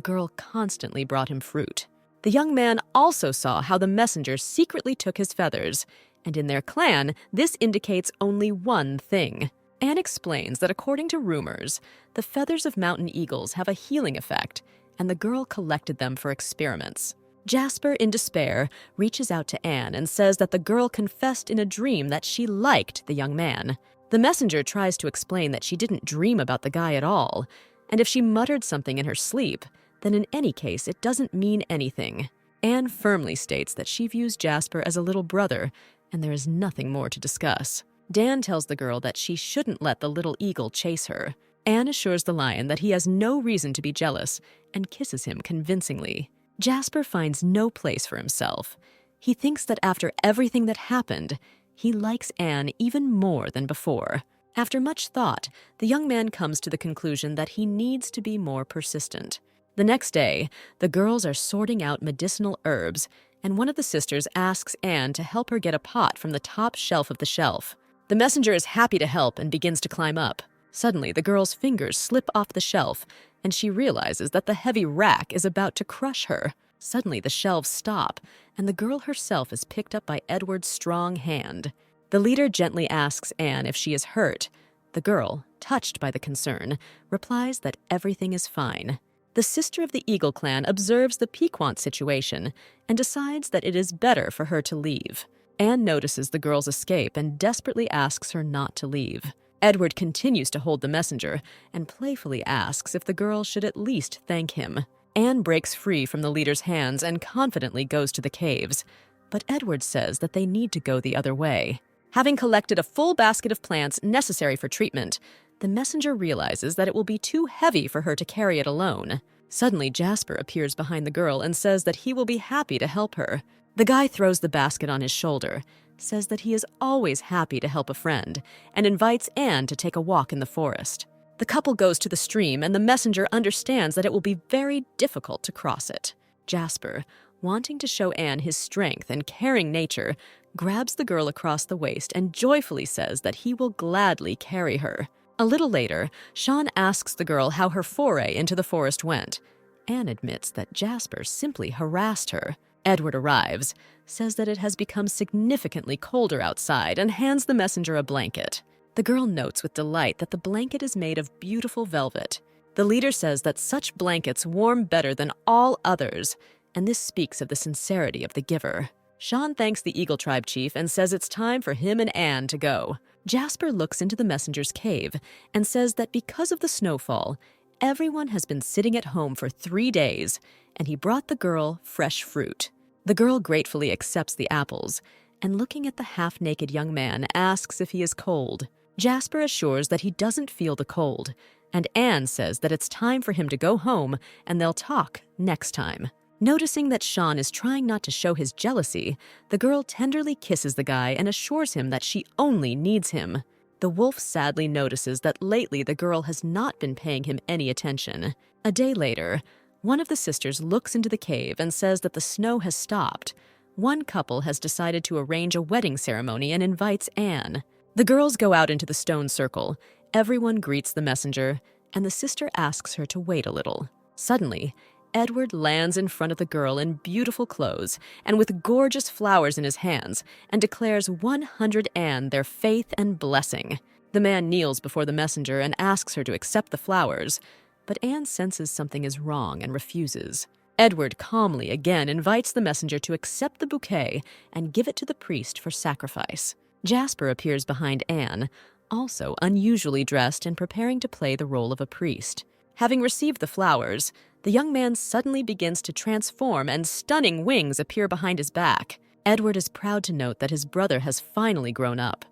girl constantly brought him fruit. The young man also saw how the messenger secretly took his feathers, and in their clan, this indicates only one thing. Anne explains that according to rumors, the feathers of mountain eagles have a healing effect, and the girl collected them for experiments. Jasper, in despair, reaches out to Anne and says that the girl confessed in a dream that she liked the young man. The messenger tries to explain that she didn't dream about the guy at all, and if she muttered something in her sleep, then in any case it doesn't mean anything. Anne firmly states that she views Jasper as a little brother, and there is nothing more to discuss. Dan tells the girl that she shouldn't let the little eagle chase her. Anne assures the lion that he has no reason to be jealous and kisses him convincingly. Jasper finds no place for himself. He thinks that after everything that happened, he likes Anne even more than before. After much thought, the young man comes to the conclusion that he needs to be more persistent. The next day, the girls are sorting out medicinal herbs, and one of the sisters asks Anne to help her get a pot from the top shelf of the shelf. The messenger is happy to help and begins to climb up. Suddenly, the girl's fingers slip off the shelf, and she realizes that the heavy rack is about to crush her. Suddenly, the shelves stop, and the girl herself is picked up by Edward's strong hand. The leader gently asks Anne if she is hurt. The girl, touched by the concern, replies that everything is fine. The sister of the Eagle clan observes the piquant situation and decides that it is better for her to leave. Anne notices the girl's escape and desperately asks her not to leave. Edward continues to hold the messenger and playfully asks if the girl should at least thank him. Anne breaks free from the leader's hands and confidently goes to the caves, but Edward says that they need to go the other way. Having collected a full basket of plants necessary for treatment, the messenger realizes that it will be too heavy for her to carry it alone. Suddenly, Jasper appears behind the girl and says that he will be happy to help her. The guy throws the basket on his shoulder, says that he is always happy to help a friend, and invites Anne to take a walk in the forest. The couple goes to the stream, and the messenger understands that it will be very difficult to cross it. Jasper, wanting to show Anne his strength and caring nature, grabs the girl across the waist and joyfully says that he will gladly carry her. A little later, Sean asks the girl how her foray into the forest went. Anne admits that Jasper simply harassed her. Edward arrives, says that it has become significantly colder outside, and hands the messenger a blanket. The girl notes with delight that the blanket is made of beautiful velvet. The leader says that such blankets warm better than all others, and this speaks of the sincerity of the giver. Sean thanks the Eagle Tribe chief and says it's time for him and Anne to go. Jasper looks into the messenger's cave and says that because of the snowfall, everyone has been sitting at home for 3 days, and he brought the girl fresh fruit. The girl gratefully accepts the apples, and looking at the half-naked young man, asks if he is cold. Jasper assures that he doesn't feel the cold, and Anne says that it's time for him to go home and they'll talk next time. Noticing that Sean is trying not to show his jealousy, the girl tenderly kisses the guy and assures him that she only needs him. The wolf sadly notices that lately the girl has not been paying him any attention. A day later, one of the sisters looks into the cave and says that the snow has stopped. One couple has decided to arrange a wedding ceremony and invites Anne. The girls go out into the stone circle. Everyone greets the messenger, and the sister asks her to wait a little. Suddenly, Edward lands in front of the girl in beautiful clothes and with gorgeous flowers in his hands and declares 100 Anne their faith and blessing. The man kneels before the messenger and asks her to accept the flowers, but Anne senses something is wrong and refuses. Edward calmly again invites the messenger to accept the bouquet and give it to the priest for sacrifice. Jasper appears behind Anne, also unusually dressed and preparing to play the role of a priest. Having received the flowers, the young man suddenly begins to transform and stunning wings appear behind his back. Edward is proud to note that his brother has finally grown up.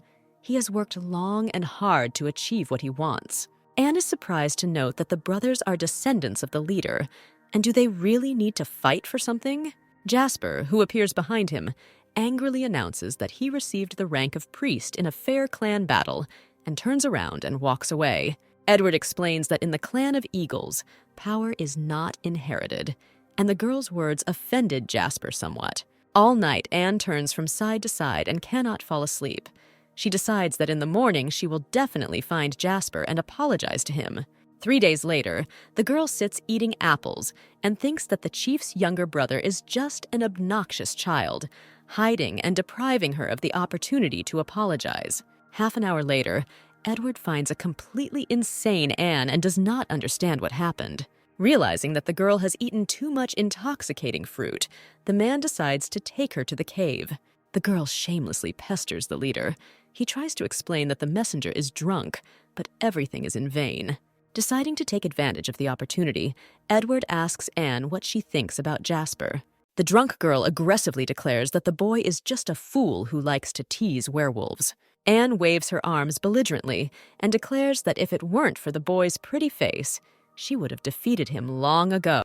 He has worked long and hard to achieve what he wants. Anne is surprised to note that the brothers are descendants of the leader, and do they really need to fight for something? Jasper, who appears behind him, angrily announces that he received the rank of priest in a fair clan battle and turns around and walks away. Edward explains that in the clan of Eagles, power is not inherited, and the girl's words offended Jasper somewhat. All night, Anne turns from side to side and cannot fall asleep. She decides that in the morning she will definitely find Jasper and apologize to him. 3 days later, the girl sits eating apples and thinks that the chief's younger brother is just an obnoxious child, hiding and depriving her of the opportunity to apologize. Half an hour later, Edward finds a completely insane Anne and does not understand what happened. Realizing that the girl has eaten too much intoxicating fruit, the man decides to take her to the cave. The girl shamelessly pesters the leader. He tries to explain that the messenger is drunk, but everything is in vain. Deciding to take advantage of the opportunity, Edward asks Anne what she thinks about Jasper. The drunk girl aggressively declares that the boy is just a fool who likes to tease werewolves. Anne waves her arms belligerently and declares that if it weren't for the boy's pretty face, she would have defeated him long ago.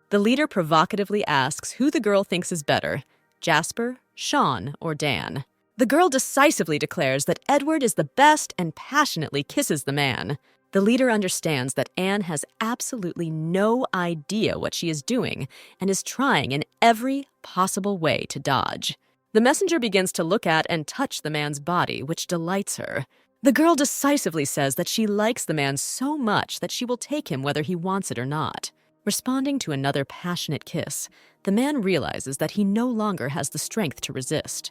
The leader provocatively asks who the girl thinks is better, Jasper, Sean, or Dan. The girl decisively declares that Edward is the best and passionately kisses the man. The leader understands that Anne has absolutely no idea what she is doing and is trying in every possible way to dodge. The messenger begins to look at and touch the man's body, which delights her. The girl decisively says that she likes the man so much that she will take him whether he wants it or not. Responding to another passionate kiss, the man realizes that he no longer has the strength to resist.